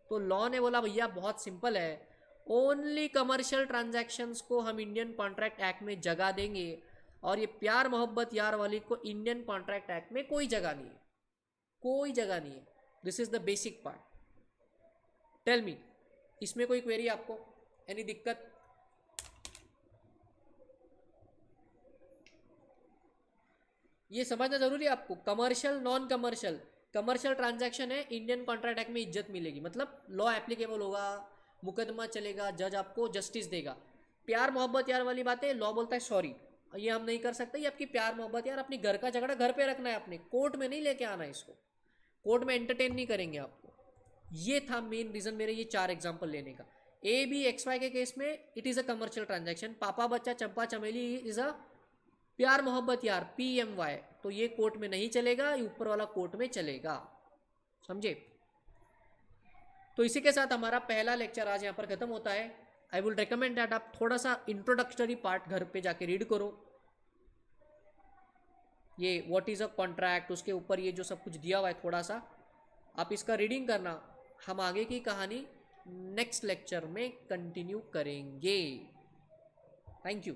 तो लॉ ने बोला भैया बहुत सिंपल है, ओनली कमर्शियल ट्रांजैक्शंस को हम इंडियन कॉन्ट्रैक्ट एक्ट में जगह देंगे, और ये प्यार मोहब्बत यार वाली को इंडियन कॉन्ट्रैक्ट एक्ट में कोई जगह नहीं है, कोई जगह नहीं है। This is the basic part. Tell me, इसमें कोई क्वेरी आपको, एनी दिक्कत? ये समझना जरूरी है आपको, commercial non commercial, commercial transaction है इंडियन कॉन्ट्रैक्ट एक्ट में इज्जत मिलेगी, मतलब लॉ एप्लीकेबल होगा, मुकदमा चलेगा, जज आपको जस्टिस देगा। प्यार मोहब्बत यार वाली बात है, लॉ बोलता है सॉरी ये हम नहीं कर सकते, ये आपकी प्यार मोहब्बत यार, अपनी घर का झगड़ा घर पे रखना है, आपने कोर्ट में नहीं लेके आना है, इसको कोर्ट में एंटरटेन नहीं करेंगे आपको। ये था मेन रीजन मेरे ये 4 एग्जाम्पल लेने का। ए बी एक्स वाई के केस में it is a commercial transaction, पापा बच्चा चंपा चमेली इज अ प्यार मोहब्बत यार PMY, तो ये कोर्ट में नहीं चलेगा, ये ऊपर वाला कोर्ट में चलेगा, समझे। तो इसी के साथ हमारा पहला लेक्चर आज यहाँ पर खत्म होता है। आई विल रिकमेंड दैट आप थोड़ा सा इंट्रोडक्टरी पार्ट घर पे जाके रीड करो, ये व्हाट इज़ अ कॉन्ट्रैक्ट, उसके ऊपर ये जो सब कुछ दिया हुआ है थोड़ा सा आप इसका रीडिंग करना। हम आगे की कहानी नेक्स्ट लेक्चर में कंटिन्यू करेंगे। Thank you.